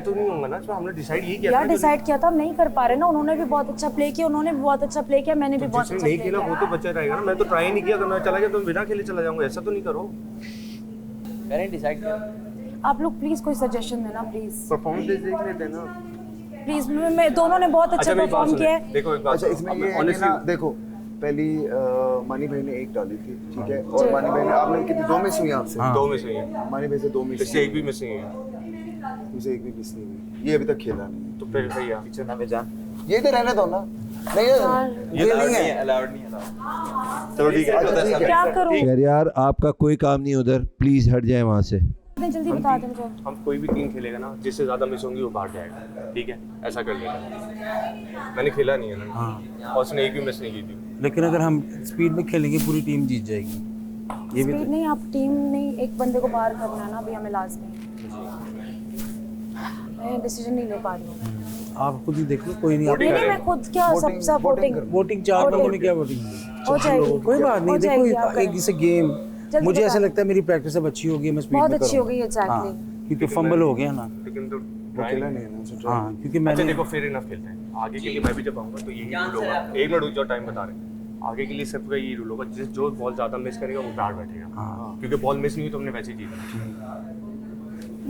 तो नहीं होऊंगा ना, तो हमने डिसाइड ये किया यार था। डिसाइड किया था, हम नहीं कर पा रहे ना। उन्होंने भी बहुत अच्छा प्ले किया, उन्होंने भी बहुत अच्छा प्ले किया, मैंने भी बहुत अच्छा नहीं प्ले खेला किया। वो तो बचा रहेगा ना। मैं तो ट्राई नहीं किया, अगर मैं चला गया तो बिना खेले चला जाऊंगा, ऐसा तो नहीं करो। करें डिसाइड करें। आप लोग प्लीज कोई सजेशन देना प्लीज। परफॉर्मेंस देख लेते हैं ना प्लीज। मैं दोनों ने बहुत अच्छा परफॉर्म किया है। देखो एक बात, अच्छा इसमें ये है ना, देखो पहली मानी भाई ने एक डाली थी, ठीक है, और मानी भाई ने आपने कितनी 2 मिस हुई आपसे? 2 मिस हुई है। मानी भाई से 2 मिस, इससे एक भी मिस नहीं है। मुझे एक भी मिस नहीं हुई, ये अभी तक खेला नहीं। तो फिर भैया पीछे ना जान। ये तो रहने दो ना। नहीं ये नहीं है, अलाउड नहीं है। चलो ठीक है। अच्छा ठीक है, क्या करूं? खैर यार आपका कोई काम नहीं उधर, प्लीज हट जाए वहाँ से। जल्दी बता दे मुझे। हम कोई भी टीम खेलेगा ना, जिससे ज्यादा मिस होंगी वो बाहर जाएगा, ठीक है? ऐसा कर लेगा। मैंने खेला नहीं है ना। हाँ। और उसने एक भी मिस नहीं की थी। लेकिन अगर हम स्पीड में खेलेंगे पूरी टीम जीत जाएगी। ये भी स्पीड नहीं, आप टीम नहीं, एक बंदे को बाहर करना है ना अभी हमें लाजमी। मैं डिसीजन नहीं ले पा रही हूँ। आप खुद ही देख लो, कोई नहीं। नहीं नहीं मैं खुद क्या सब सपोर्टिंग। वोटिंग 4 लोगों ने क्या वोटिंग हो जाएगी। कोई बात नहीं, देखो एक इसे गेम मुझे बता। ऐसा लगता है मेरी प्रैक्टिस अब अच्छी होगी, मैं स्पीड में बहुत अच्छी हो गई एग्जैक्टली। क्योंकि फंबल हो गया ना। लेकिन तो वो खेला नहीं है ना। हाँ क्योंकि अच्छा मैंने देखो फेयर इनफ खेलते हैं। आगे के लिए मैं भी जब आऊंगा तो यही रूल होगा। एक मिनट रुक जाओ, टाइम बता रहे हैं। आगे के लिए सिर्फ का यही रूल होगा, जो बॉल ज्यादा मिस करेगा वो बाहर बैठेगा। क्योंकि बॉल मिस नहीं हुई तो हमने वैसे ही जीतना।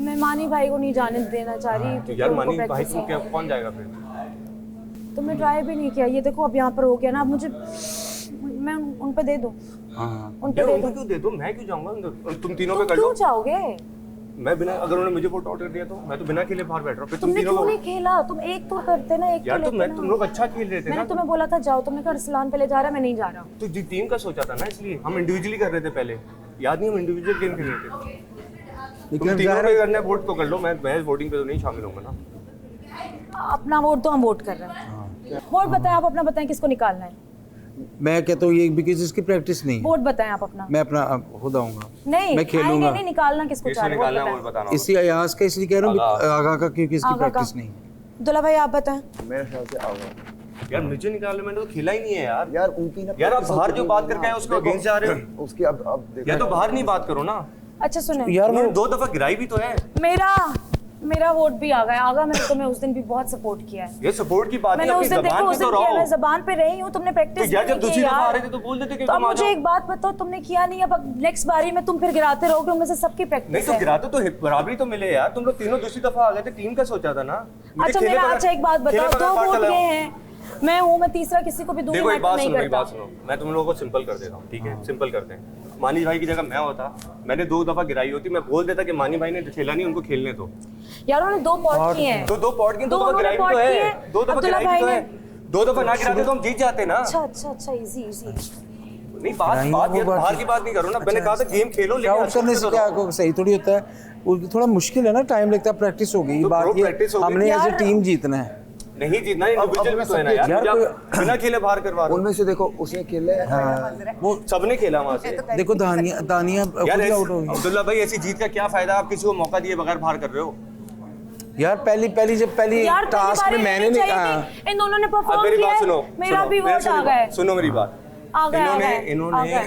मैं मानी भाई को नहीं जाने देना चाह रही। तो यार मानी भाई तुम क्या, कौन जाएगा फिर? तो मैं ट्राई भी नहीं किया। ये देखो अब यहाँ पर हो गया ना, अब मुझे मैं उन पे दे दूं। उन पे दे दूं। क्यों दे दो? मैं क्यों जाऊंगा? तुम तीनों पे कर लो। क्यों जाओगे? मैं बिना, अगर उन्होंने मुझे वोट ऑर्डर दिया तो मैं तो बिना खेले बाहर बैठ रहा हूँ। फिर तुम तुमने तीनों क्यों नहीं खेला? तुम एक तो करते ना, एक यार तो तो मैं, तुम लोग अच्छा खेल रहे थे ना। मैंने तुम्हें बोला था जाओ, तुमने कहा अरसलान पहले जा रहा है, मैं नहीं जा रहा। तो टीम का सोचा था ना, इसलिए हम इंडिविजुअली कर रहे थे पहले। याद नहीं, हम इंडिविजुअल गेम खेल रहे थे। तुम तीनों पे करना है वोट तो कर लो, मैं वोटिंग पे तो नहीं शामिल होऊंगा ना। अपना वोट तो हम वोट कर रहे हैं। वोट बताएं, आप अपना बताएं किसको निकालना है। मैं कहता हूँ ये बिकॉज इसकी प्रैक्टिस नहीं है। वोट बताएं आप अपना। मैं अपना खुद आऊंगा। नहीं मैं खेलूंगा। नहीं निकालना किसको चाह रहे हो? इसी अयाज का इसलिए कह रहा हूँ आगा का, क्योंकि इसकी प्रैक्टिस नहीं है। दुल्ला भाई आप बताएं। मेरे ख्याल से आगा। यार मुझे निकालने, मैंने तो खेला ही नहीं है यार। यार उनकी ना यार आप बाहर जो बात करके आए उसको अगेंस्ट जा रहे हो। उसकी अब या तो बाहर नहीं बात करो ना। अच्छा सुनो यार वो 2 दफा गिराई भी तो है। मेरा वोट भी आ गया। आगा मैंने तुम्हें उस दिन भी बहुत सपोर्ट किया है। ये सपोर्ट की बात है, अपनी जबान पे तो रहो। मैं जबान पे रही हूँ, तुमने प्रैक्टिस यार जब दूसरी दफा आ रहे थे तो बोल देते कि तुम मुझे एक बात बताओ, तुमने किया नहीं, अब नेक्स्ट बारी में तुम फिर गिराते रहोगे, उनमें से सबकी प्रैक्टिस नहीं तो गिराते तो बराबरी तो मिले यार। तुम लोग तीनों दूसरी दफा आ गए थे, टीम का सोचा था ना। अच्छा मेरा एक बात बताओ, 2 वोट गए हैं, मैं हूँ, मैं तीसरा किसी को भी दूंगी। देखो एक बात सुनो, मेरी बात सुनो, मैं तुम लोगों को सिंपल कर देता हूँ, ठीक है? सिंपल करते हैं। मानी भाई की जगह मैं होता, मैंने 2 दफा गिराई होती, मैं बोल देता कि मानी भाई ने खेला नहीं, उनको खेलने दो। यार उन्होंने 2 पॉट किए हैं। तो 2 पॉट किए, 2 दफा गिराई भी तो है। 2 दफा गिराई भी तो है। 2 दफा ना गिराते तो हम जीत जाते ना। अच्छा इजी नहीं बात ये बाहर की बात नहीं करो ना। मैंने कहा था गेम खेलो, लेकिन आउट करने से क्या सही थोड़ी होता है, थोड़ा मुश्किल है ना, टाइम लगता है, प्रैक्टिस हो गई। बात ये हमने एज ए टीम जीतना है, नहीं जीतना इंडिविजुअल भी तो है ना यार। बिना खेले बाहर करवा रहे। उनमें से देखो उसने खेले, वो सबने खेला वहां से। देखो दानिया आउट हो गई। अब्दुल्ला भाई ऐसी जीत का क्या फायदा, आप किसी को मौका दिए बगैर बाहर कर रहे हो यार। पहली टास्क में मैंने नहीं, इन दोनों ने परफॉर्म किया है, मेरा भी वोट आ गया है। सुनो मेरी बात,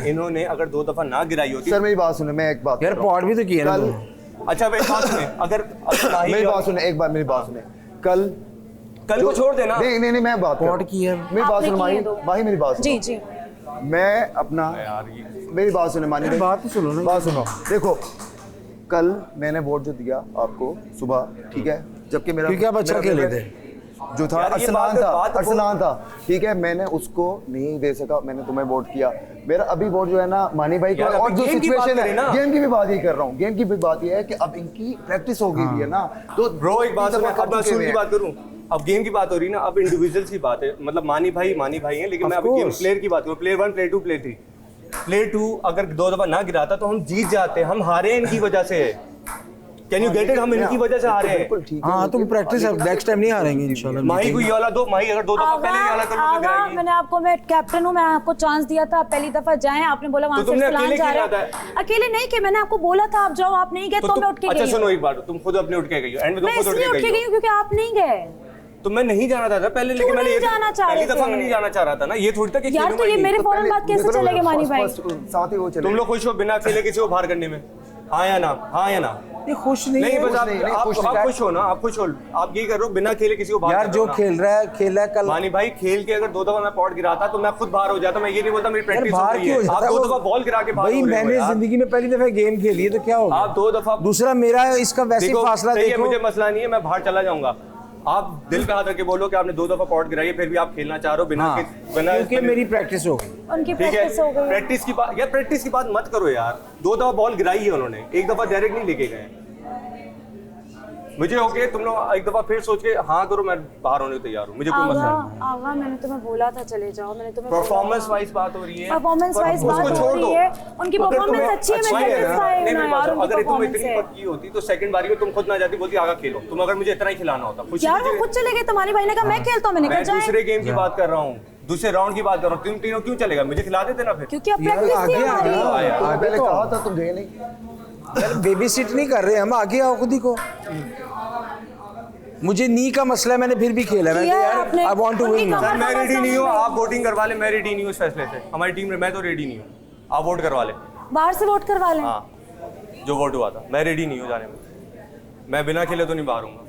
इन्होंने अगर 2 दफा ना गिराई होती। सर मेरी बात सुने, मैं एक बात यार पॉट भी तो किया ना। अच्छा मेरी बात सुने, अगर मेरी बात सुने, एक बार मेरी बात सुने, कल को छोड़ देना। नहीं मैं बात पॉट किया, मेरी बात सुनो माही मेरी बात जी जी, मैं अपना मेरी बात सुने मानी, बात तो सुनो ना। बात सुनो, देखो कल मैंने वोट जो दिया आपको सुबह, ठीक है, जबकि मेरा क्योंकि आप अच्छा खेले थे, जो था अरसलान था, ठीक है, मैंने उसको नहीं दे सका, मैंने तुम्हें वोट किया। मेरा अभी वोट जो है ना मानी भाई का, और जो सिचुएशन है गेम की भी बात ही कर रहा हूँ, गेम की भी बात ये है कि अब इनकी प्रैक्टिस हो गई है ना। तो ब्रो एक बात की बात करूँ, अब गेम की बात हो रही है ना, अब इंडिविजुअल्स की बात है। मतलब मानी भाई है, लेकिन मैं अभी गेम प्लेयर की बात करूँ। Player 1, player 2, player 3। प्लेयर 2 अगर 2 दफा ना गिराता तो हम जीत जाते, हम हारे इनकी वजह से। Can you get it? हम इनकी वजह से हारे हैं। हाँ तुम प्रैक्टिस नेक्स्ट टाइम नहीं हारेंगे इंशाल्लाह। माही को ये वाला दो, माही अगर 2 दफा पहले ये वाला कर लो। मैंने आपको, मैं कैप्टन हूँ, मैंने आपको चांस दिया था, आप पहली दफा जाएं, आपने बोला वहां से फलान जा रहा है। अकेले नहीं कि मैंने आपको बोला था आप जाओ, आप नहीं गए, तो मैं उठ के गई। अच्छा सुनो एक बात, तुम खुद अपने उठ के गई हो, एंड में तुम खुद उठ के गई क्योंकि आप नहीं गए। तो मैं नहीं जाना था पहले, लेकिन मैंने ये पहली दफा मैं नहीं जाना चाह रहा था ना। ये थोड़ी था कि यार तो ये मेरे फौरन बात कैसे चलेगी मानी भाई? साथ ही वो चले। तुम लोग खुश हो बिना खेले किसी को बाहर करने में? हाँ या ना? हाँ या ना? खुश नहीं, नहीं बस आप खुश हो ना, आप खुश हो, आप ये कर रहे हो बिना खेले किसी को बाहर। यार जो खेल रहा है कल मानी भाई, खेल के अगर 2 दफा मैं पॉट गिराता तो मैं खुद बाहर हो जाता। मैं ये नहीं बोलता मेरी प्रैक्टिस हो गई है। आप 2 दफा बॉल गिरा के बाहर हो रहे हो। मैंने जिंदगी में पहली दफा गेम खेली है तो क्या होगा? आप 2 दफा, दूसरा मेरा इसका वैसे फासला देखो। मुझे मसला नहीं है, मैं बाहर चला जाऊंगा। आप दिल पे हाथ रख के बोलो कि आपने 2 दफा पॉट गिराई है, फिर भी आप खेलना चाह रहे हो बिना क्योंकि मेरी प्रैक्टिस हो गई। उनकी प्रैक्टिस हो गई। प्रैक्टिस की बात, यार प्रैक्टिस की बात मत करो यार। 2 दफा बॉल गिराई है उन्होंने, 1 दफा डायरेक्ट नहीं लेके गए। मुझे ओके, तुम लोग एक दफा फिर सोच के हाँ करो, मैं बाहर होने को तैयार हूँ, मुझे कोई मसला नहीं। आगा मैंने तुम्हें बोला था चले जाओ, मैंने तुम्हें परफॉर्मेंस वाइज बात हो रही है, परफॉर्मेंस वाइज बात हो रही है। उनकी परफॉर्मेंस अच्छी है, मैं नहीं अगर तुम इतनी पक्की होती तो सेकंड बारी में तुम खुद ना जाती, बोलती आगा खेलो। तुम अगर मुझे इतना ही खिलाना होता। यार वो खुद चले गए, तुम्हारी भाई ने कहा मैं खेलता हूँ, मैंने कहा जाए। दूसरे गेम की बात कर रहा हूँ, दूसरे राउंड की बात कर रहा हूँ। तुम तीनों क्यों चलेगा? मुझे खिला देते ना फिर, क्योंकि अब प्रैक्टिस थी हमारी। पहले कहा था तुम गए नहीं। बेबी सिट नहीं कर रहे हम, आगे आओ खुद ही को। मुझे नी का मसला है, मैंने फिर भी खेला। मैं यार आई वांट टू विन। मैं रेडी नहीं हूँ, आप वोटिंग करवा ले, मैं रेडी नहीं हूँ इस फैसले से। हमारी टीम में मैं तो रेडी नहीं हूँ, आप वोट करवा ले। बाहर से वोट करवा लें। हाँ जो वोट हुआ था, मैं रेडी नहीं हूँ जाने में। मैं बिना खेले तो नहीं बाहर हूँगा।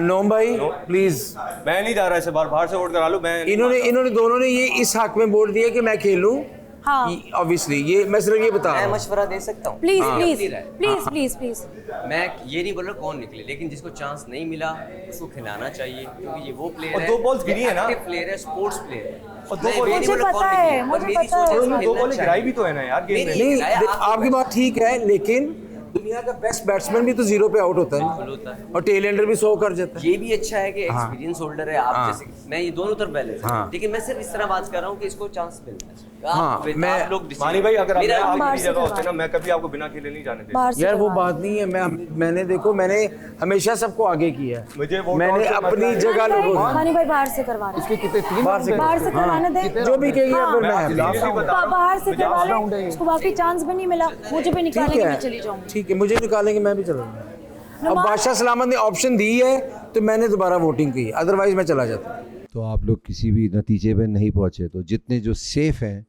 नोम भाई प्लीज, मैं नहीं जा रहा ऐसे बाहर से वोट करा लो। मैं इन्होंने दोनों ने ये इस हक में वोट दिया कि मैं खेलूं। हाँ ऑब्वियसली ये मैं सिर्फ ये बता रहा हूं। मैं मशवरा दे सकता हूं? Please please please please please. मैं ये नहीं बोल रहा कौन निकले, लेकिन जिसको चांस नहीं मिला उसको खिलाना चाहिए, क्योंकि ये वो प्लेयर है, 2 बॉल्स गिरी है ना, एक्टिव प्लेयर है, स्पोर्ट्स प्लेयर है। और 2 बॉल मुझे पता है, मुझे पता है। 2 बॉल गिराई भी तो है ना यार गेम में। नहीं आपकी बात ठीक है, लेकिन दुनिया का बेस्ट बैट्समैन भी तो 0 पे आउट होता है और टेल एंडर भी 100 कर जाता है। ये भी अच्छा है कि एक्सपीरियंस होल्डर है आप जैसे। मैं ये दोनों तरफ बैलेंस है, लेकिन मैं सिर्फ इस तरह बात कर रहा हूँ कि इसको चांस मिलना चाहिए। हाँ मैं मानी भाई अगर मेरा आप बाहर मेरी से जगह करवा होते ना मैं कभी आपको बिना खेले नहीं जाने देता। बाहर से यार वो करवा बात नहीं है। मैंने देखो मैंने हमेशा सबको आगे किया है। मुझे वो मैंने अपनी जगह लोगों को मानी भाई बाहर से करवा रहे इसके कितने 3 बाहर से बाहर से करवाने दें। जो भी कहेगी हाँ। फिर मैं happy हूँ। बाहर से करवा ले, उसको बाकी चांस भी नहीं मिला, मुझे भी ठीक निकालेंगे, मैं है चली जाऊंगी। ठीक है, मुझे निकालेंगे मैं भी चलूंगा। अब बादशाह सलामत ने ऑप्शन दी है तो मैंने दोबारा वोटिंग की, अदरवाइज मैं चला जाता। तो आप लोग किसी भी नतीजे पे नहीं पहुंचे तो जितने जो सेफ हैं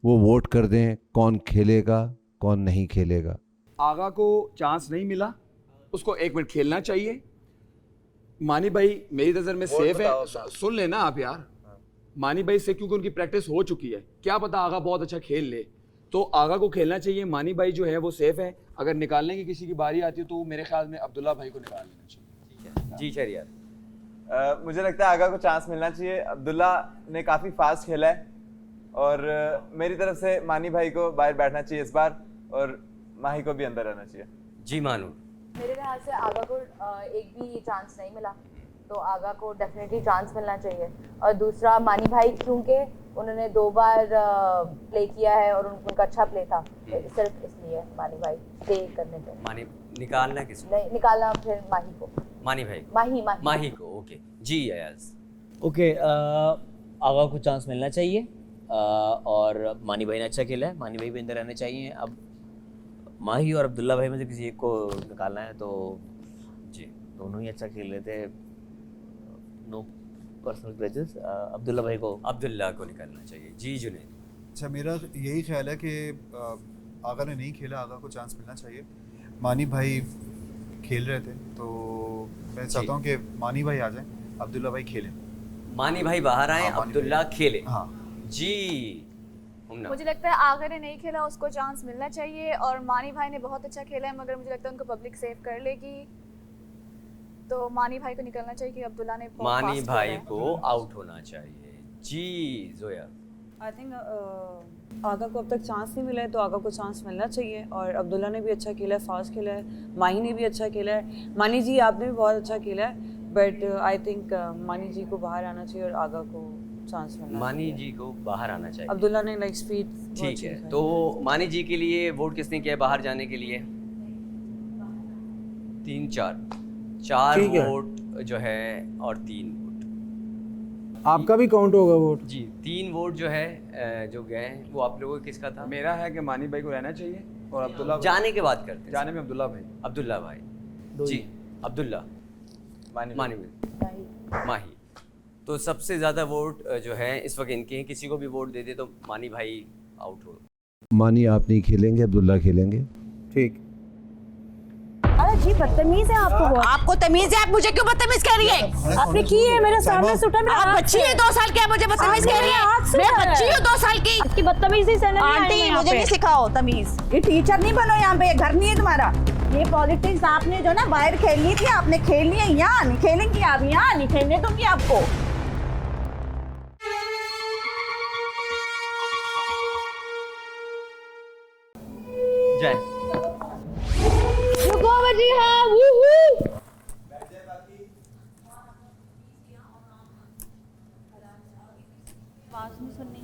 वो वोट कर दें कौन खेलेगा कौन नहीं खेलेगा। आगा को चांस नहीं मिला, उसको 1 मिनट खेलना चाहिए। मानी भाई मेरी नज़र में सेफ है। सुन लेना आप यार, मानी भाई से क्योंकि उनकी प्रैक्टिस हो चुकी है, क्या पता आगा बहुत अच्छा खेल ले, तो आगा को खेलना चाहिए। मानी भाई जो है वो सेफ है। अगर निकालने की किसी की बारी आती है तो मेरे ख्याल में अब्दुल्ला भाई को निकाल लेना चाहिए। जी शहरियार, मुझे लगता है आगा को चांस मिलना चाहिए। अब्दुल्ला ने काफ़ी फास्ट खेला है और मेरी तरफ से मानी भाई को बाहर बैठना चाहिए इस बार और माही को भी अंदर रहना चाहिए। जी मानू, मेरे ख्याल से आगा को एक भी चांस नहीं मिला, तो आगा को डेफिनेटली चांस मिलना चाहिए। और दूसरा मानी भाई, क्योंकि उन्होंने 2 बार प्ले किया है और उनका अच्छा प्ले था, सिर्फ इसलिए मानी भाई प्ले करने थे। मानी निकालना किसको? नहीं निकालना, फिर माही को। मानी भाई को? माही को। ओके जी अयाज। ओके, आगा को चांस मिलना चाहिए और मानी भाई ने अच्छा खेला है, मानी भाई भी अंदर रहने चाहिए। अब माही और अब्दुल्ला भाई में से किसी एक को निकालना है तो जी, दोनों ही अच्छा खेल रहे थे, नो पर्सनल ग्रजेस। अब्दुल्ला भाई को निकालना चाहिए। जी जुनैद। अच्छा, मेरा यही ख्याल है कि आगा ने नहीं खेला, आगा को चांस मिलना चाहिए। मानी भाई खेल रहे थे तो मैं चाहता हूँ कि मानी भाई आ जाएं, अब्दुल्ला भाई खेलें। मानी भाई बाहर आए, अब्दुल्ला खेले। हाँ जी। मुझे लगता है आगा ने नहीं खेला, उसको चांस मिलना चाहिए। और मानी भाई ने बहुत अच्छा खेला है, मगर मुझे लगता है उनको पब्लिक सेव कर लेगी, तो मानी भाई को निकलना चाहिए कि अब्दुल्ला ने मानी भाई को आउट होना चाहिए। जी जोया। आई थिंक आगा को अब तक चांस नहीं मिला है तो आगा को चांस मिलना चाहिए। और अब्दुल्ला ने भी अच्छा खेला है, फास्ट खेला है, माही ने भी अच्छा खेला है, मानी जी आपने भी बहुत अच्छा खेला है, बट आई थिंक मानी जी को बाहर आना चाहिए और आगा को चांस मिलना। मानी जी को बाहर आना चाहिए। अब्दुल्ला ने लाइक स्पीड। ठीक है, तो मानी जी के लिए वोट किसने किया बाहर जाने के लिए? 4 वोट जो है और 3 वोट आपका भी काउंट होगा वोट? जी, 3 वोट जो है जो गए वो आप लोगों को किसका था? मेरा है कि मानी भाई को रहना चाहिए और अब्दुल्ला जाने के बाद करते हैं। जाने में अब्दुल्ला भाई जी, अब्दुल्ला माही। तो सबसे ज़्यादा वोट जो है इस वक्त इनके हैं, किसी को भी वोट दे दे तो मानी भाई आउट हो। मानी आप नहीं खेलेंगे, अब्दुल्ला खेलेंगे। ठीक। अरे जी बदतमीज है आपको बहुत। आपको तमीज है? आप मुझे क्यों बदतमीज कह रही है? आपने की है मेरे सामने सुटा। आप बच्ची है 2 साल की, आप मुझे बदतमीज कह रही है? मैं बच्ची हूँ 2 साल की। आपकी बदतमीजी से नहीं आंटी मुझे भी सिखाओ तमीज। ये टीचर नहीं बनो यहाँ पे, घर नहीं है तुम्हारा। ये पॉलिटिक्स आपने जो ना बाहर खेलनी थी, आपने खेलनी है, यहाँ नहीं खेलेंगी आप, यहाँ नहीं खेलने दूंगी आपको। जय जी हाँ, वूहू। आवाज नहीं सुननी।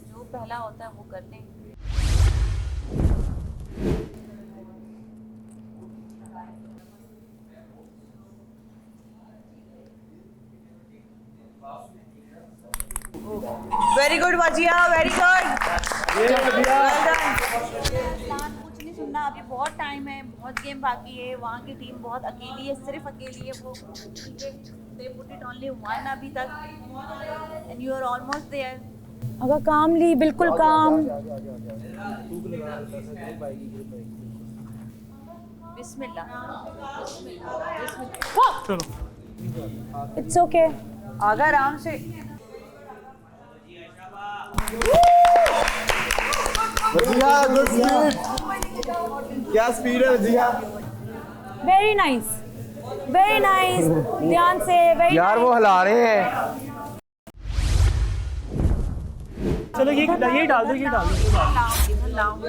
जो पहला होता है वो कर लें। Very good Wajiya, very good. कुछ नहीं सुनना, अभी बहुत टाइम है, बहुत गेम बाकी है। वहाँ की टीम बहुत अकेली है, सिर्फ अकेली है वो। They put it only 1 अभी तक, and you are almost there. अगर कामली, बिल्कुल काम। बिस्मिल्लाह। It's okay. आगा आराम से। Good speed. क्या स्पीड है Wajiya? Very nice, very nice. ध्यान से। वेरी यार वो हिला रहे हैं। चलो ये डाल दो, ये डाल दो।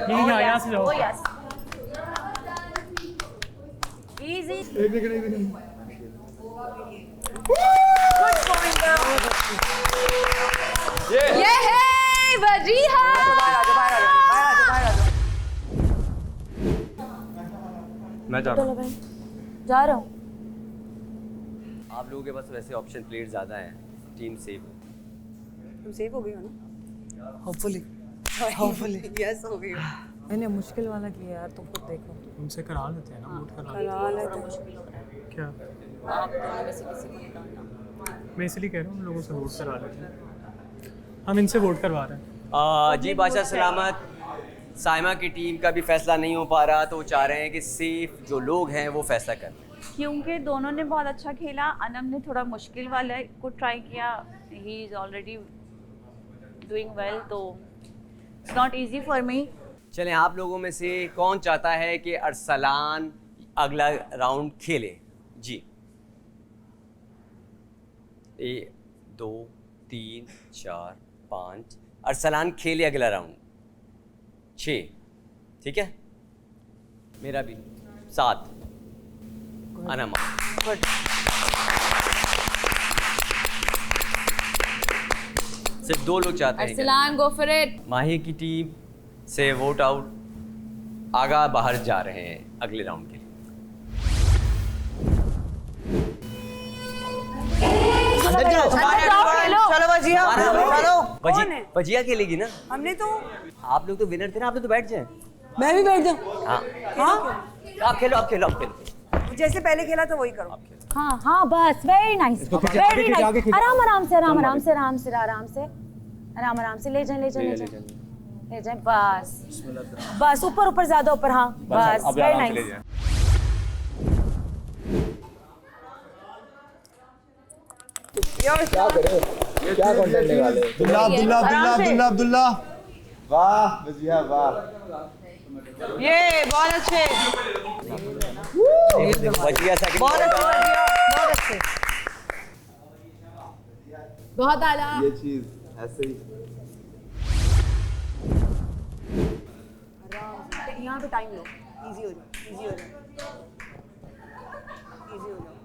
ये यहाँ से जाओ। Easy. ये है वजीहा। मैं जा रहा हूँ। जा रहा हूँ। आप लोगों के पास वैसे ऑप्शन प्लेयर ज़्यादा हैं, टीम सेफ। तुम सेफ हो गई हो ना? होपफुली यस हो गई हो। मैंने मुश्किल वाला किया यार, तुम खुद देखो। उनसे करा लेते हैं ना, वोट करा लेते हैं। क्या आप दोनों में से किसी को निकालना। मैं इसलिए कह रहा हूँ, उन लोगों से वोट करा लेते हैं। हम इनसे वोट करवा रहे हैं। जी बादशाह सलामत, साइमा की टीम का भी फैसला नहीं हो पा रहा, तो वो चाह रहे हैं कि सेफ जो लोग हैं वो फैसला कर लें। क्योंकि दोनों ने बहुत अच्छा खेला। अनम ने थोड़ा मुश्किल वाला को ट्राई किया, he is already doing well, तो it's not easy for me. चलें, आप लोगों में से कौन चाहता है कि अरसलान अगला राउंड खेले? जी, 1 2 3 4 5। अरसलान खेले अगला राउंड। 6, ठीक है। मेरा भी 7। अनमा सिर्फ 2 लोग चाहते हैं। Arsalan go for it. Mahi की टीम से वोट आउट, आगा बाहर जा रहे हैं अगले राउंड के लिए। चलो वजिया, चलो वजिया खेलेगी ना। हमने तो आप लोग तो विनर थे ना, आप लोग तो बैठ जाए। मैं भी बैठ जाऊँ। हाँ हाँ आप खेलो। जैसे पहले खेला था वही करो। हाँ हाँ बस, वेरी नाइस, वेरी नाइस। आराम आराम से, आराम आराम से, आराम से, आराम से, आराम आराम से। ले जाए, ले जाए, ले जाए, ले जाए। बस बस, ऊपर ऊपर, ज्यादा ऊपर। हाँ बस, वेरी नाइस। क्या करे, क्या कंटेंट निकाले? अब्दुल्ला अब्दुल्ला अब्दुल्ला अब्दुल्ला अब्दुल्ला, वाह वजिया वाह। ये बहुत अच्छे, वजिया सेकंड। बहुत अच्छे वजिया, बहुत अच्छे। बहुत आला। ये चीज ऐसे ही यहाँ पे टाइम लो, इजी हो जाए, इजी हो जाए, इजी हो जाए।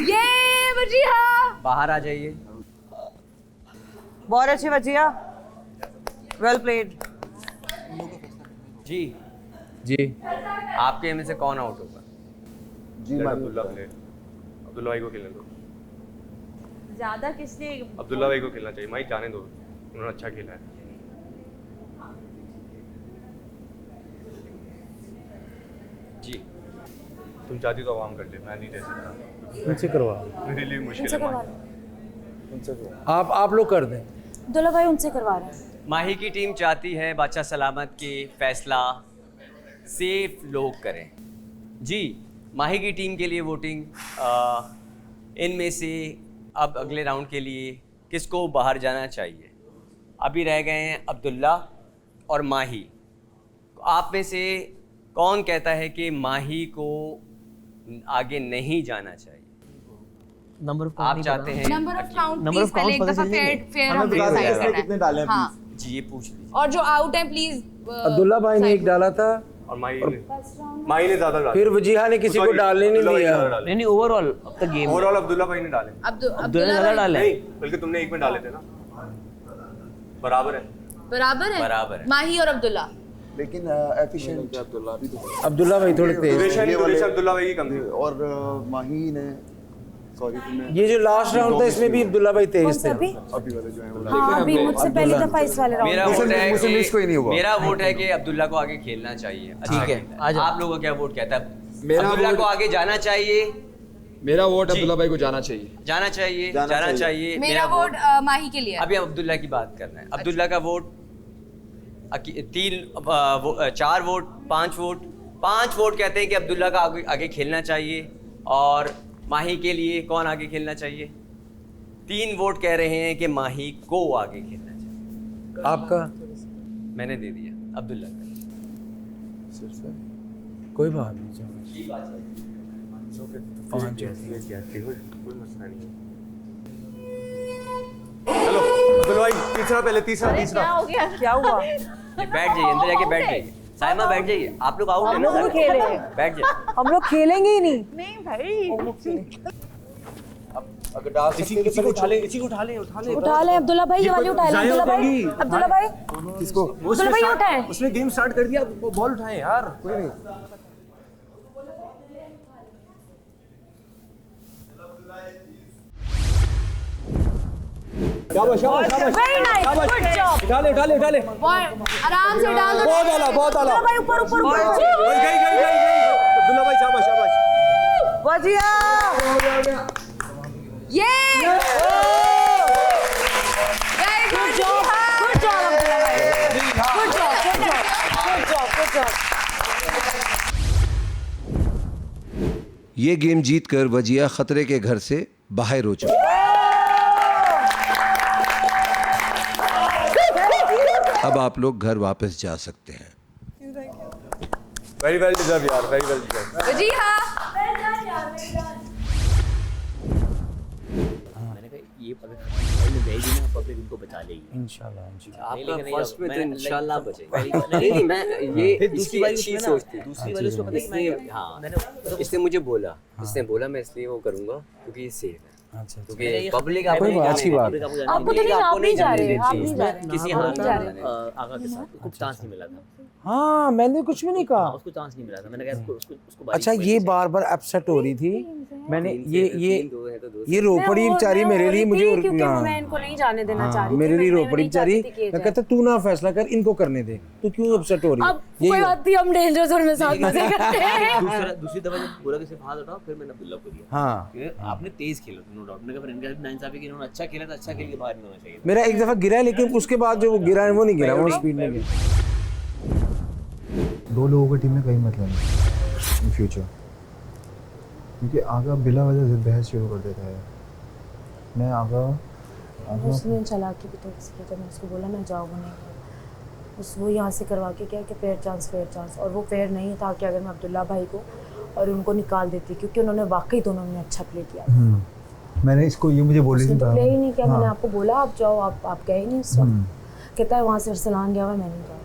ये वजीहा। बाहर आ जाइए। बहुत अच्छे वजिया, वेल प्लेड। जी जी, आपके में से कौन आउट होगा? जी अब्दुल्ला प्ले, अब्दुल्ला भाई को खेलने दो। ज़्यादा किसने? अब्दुल्ला भाई को खेलना चाहिए, माई जाने दो, उन्होंने अच्छा खेला है। जी तुम चाहती तो आवाम कर ले, मैं नहीं दे सकता। उनसे करवा, मेरे लिए मुश्किल उनसे है। करवा रहे उनसे आप लोग कर दें। अब्दुल्ला भाई उनसे करवा रहे हैं। माही की टीम चाहती है बादशाह सलामत के फैसला सेफ लोग करें। जी, माही की टीम के लिए वोटिंग, इनमें से अब अगले राउंड के लिए किसको बाहर जाना चाहिए? अभी रह गए हैं अब्दुल्ला और माही। आप में से कौन कहता है कि माही को आगे नहीं जाना चाहिए? नंबर ऑफ आप चाहते हैं? Number of count number of please, पहले एक काउंट दफा पता चल फेयर हमें बता डिसाइड दीजिए करना कितने है। डाले हैं हाँ, प्लीज। जी ये पूछ लीजिए। और जो आउट है प्लीज। अब्दुल्ला भाई ने एक डाला था, और माही ने ज्यादा डाला। फिर वजीहा ने किसी को डालने नहीं दिया। नहीं नहीं, ओवरऑल अब तक गेम ओवरऑल अब्दुल्ला भाई ने डाले। अब्दुल्ला ने ज़्यादा डाले। नहीं, बल्कि तुमने एक में डाले थे ना। बराबर है। बराबर है, बराबर है। माही और अब्दुल्ला। लेकिन एफिशिएंट अब्दुल्ला भी तो अब्दुल्ला भाई थोड़े तेज थे। अब्दुल्ला भाई की कम थी। और माही ने, सॉरी तुमने, ये जो लास्ट राउंड था इसमें भी अब्दुल्ला भाई तेज थे। अभी वाले जो है वो हाँ, अभी मुझसे पहली दफा इस वाले राउंड मेरा में। वोट है मुझसे मिस कोई नहीं हुआ। मेरा वोट है कि अब्दुल्ला को आगे खेलना चाहिए। अच्छा ठीक है, खेलता आ जाओ। आप लोगों का क्या वोट कहता है? मेरा अब्दुल्ला वोट- को आगे जाना चाहिए। मेरा वोट जी। अब्दुल्ला भाई को जाना चाहिए। जाना चाहिए, जाना जाना चाहिए। चाहिए। मेरा वोट माही के लिए। अभी हम अब्दुल्ला की बात कर रहे हैं। अब्दुल्ला का वोट 4 वोट, 5 वोट। 5 वोट कहते हैं कि अब्दुल्ला का आगे खेलना चाहिए। और माही के लिए कौन आगे खेलना चाहिए? 3 वोट कह रहे हैं कि माही को आगे खेलना चाहिए। आपका? मैंने दे दिया अब्दुल्ला का। कोई बात नहीं, कोई मसला नहीं है। चलो अब्दुल्ला भाई, तीसरा पहले, तीसरा। क्या हो गया? क्या हुआ? ये बैठ जाइए, अंदर जाके बैठ जाइए। साइमा बैठ जाइए, आप लोग आउट है हम ना, लोग नहीं खेले, बैठ जाइए। हम लोग खेलेंगे ही नहीं। नहीं भाई अगर डाल इसी को उठा ले, इसी को उठा ले, उठा ले अब्दुल्ला भाई, ये वाली उठा ले अब्दुल्ला भाई, अब्दुल्ला भाई किसको? अब्दुल्ला भाई उठाए, उसने गेम स्टार्ट कर दिया, बॉल उठाए यार, कोई नहीं। शाबाश शाबाश शाबाश, वेरी नाइस, गुड जॉब, उठा ले उठा ले उठा ले, आराम से डाल दो, बहुत डाला बहुत डाला, अब्दुल्ला भाई ऊपर ऊपर ऊपर, गई अब्दुल्ला भाई, शाबाश शाबाश, वजिया ये गुड जॉब अब्दुल्ला भाई, good job good job good job. ये गेम जीतकर वजिया खतरे के घर से बाहर हो चुके। अब आप लोग घर वापस जा सकते हैं। वेरी वेल डिजर्व यार, वेरी वेल डिजर्व। जी हाँ, मैंने कहा ये पब्लिक जाएगी ना, पब्लिक उनको बचा लेगी इंशाल्लाह। आपका फर्स्ट में तो इंशाल्लाह बचेगा। नहीं मैं ये दूसरी वाली चीज उसमें सोचती, दूसरी वाली उसको पता है कि मैं हाँ इसने मुझे बोला, इसने बोला मैं इसलिए वो करूँगा क्योंकि ये सेफ है। अच्छा, क्योंकि पब्लिक अच्छी बात, आपको तो नहीं, आप नहीं जा रहे, आप नहीं जा रहे, किसी आप नहीं जा रहे। आगा के साथ कुछ चांस नहीं मिला था, हाँ मैंने कुछ भी नहीं कहा, उसको चांस नहीं मिला था, मैंने कहा उसको अच्छा ये बार बार अपसेट हो रही थी, मैंने ये रो पड़ी बेचारी मेरे लिए, मुझे क्योंकि मैं इनको नहीं जाने देना चाह रही थी, मेरे लिए रो मैं पड़ी नहीं चाहती बेचारी, थी कि मैं कहता तू ना फैसला कर, इनको करने दे, तू क्यों अपसेट हो रही अब कोई बात नहीं, हम डेंजर जोन में साथ मजे करते हैं। दूसरी दफा जब बोला कि सिर्फ हाथ उठाओ, फिर मैंने अब्दुल्ला को दिया। हाँ कि आपने तेज खेला, नो डाउट, मैंने कहा इनका नाइंसाफी कि इन्होंने अच्छा खेला था, अच्छा खेल के बाहर नहीं होना चाहिए। मेरा एक दफा गिरा, लेकिन उसके बाद जो वो गिरा है वो नहीं गिरा, वो स्पीड में गिरा। दो लोगों की टीम में कहीं मतलब नहीं इन फ्यूचर, क्योंकि आगा बिला वजह से बहस शुरू कर देता है। मैं आगा उसने चालाकी भी थोड़ी सी की, जब मैं उसको बोला ना जाओ, वो नहीं गया, उस वो यहाँ से करवा के क्या कि फेयर चांस, और वो फेयर नहीं था कि अगर मैं अब्दुल्ला भाई को और उनको निकाल देती, क्योंकि उन्होंने वाकई दोनों ने अच्छा प्ले किया। मैंने इसको ये मुझे बोली थी, तो प्ले ही नहीं किया, मैंने आपको बोला आप जाओ, आप गए नहीं उस वक्त, कहता है वहाँ से अरसलान गया हुआ, मैं नहीं जा रहा।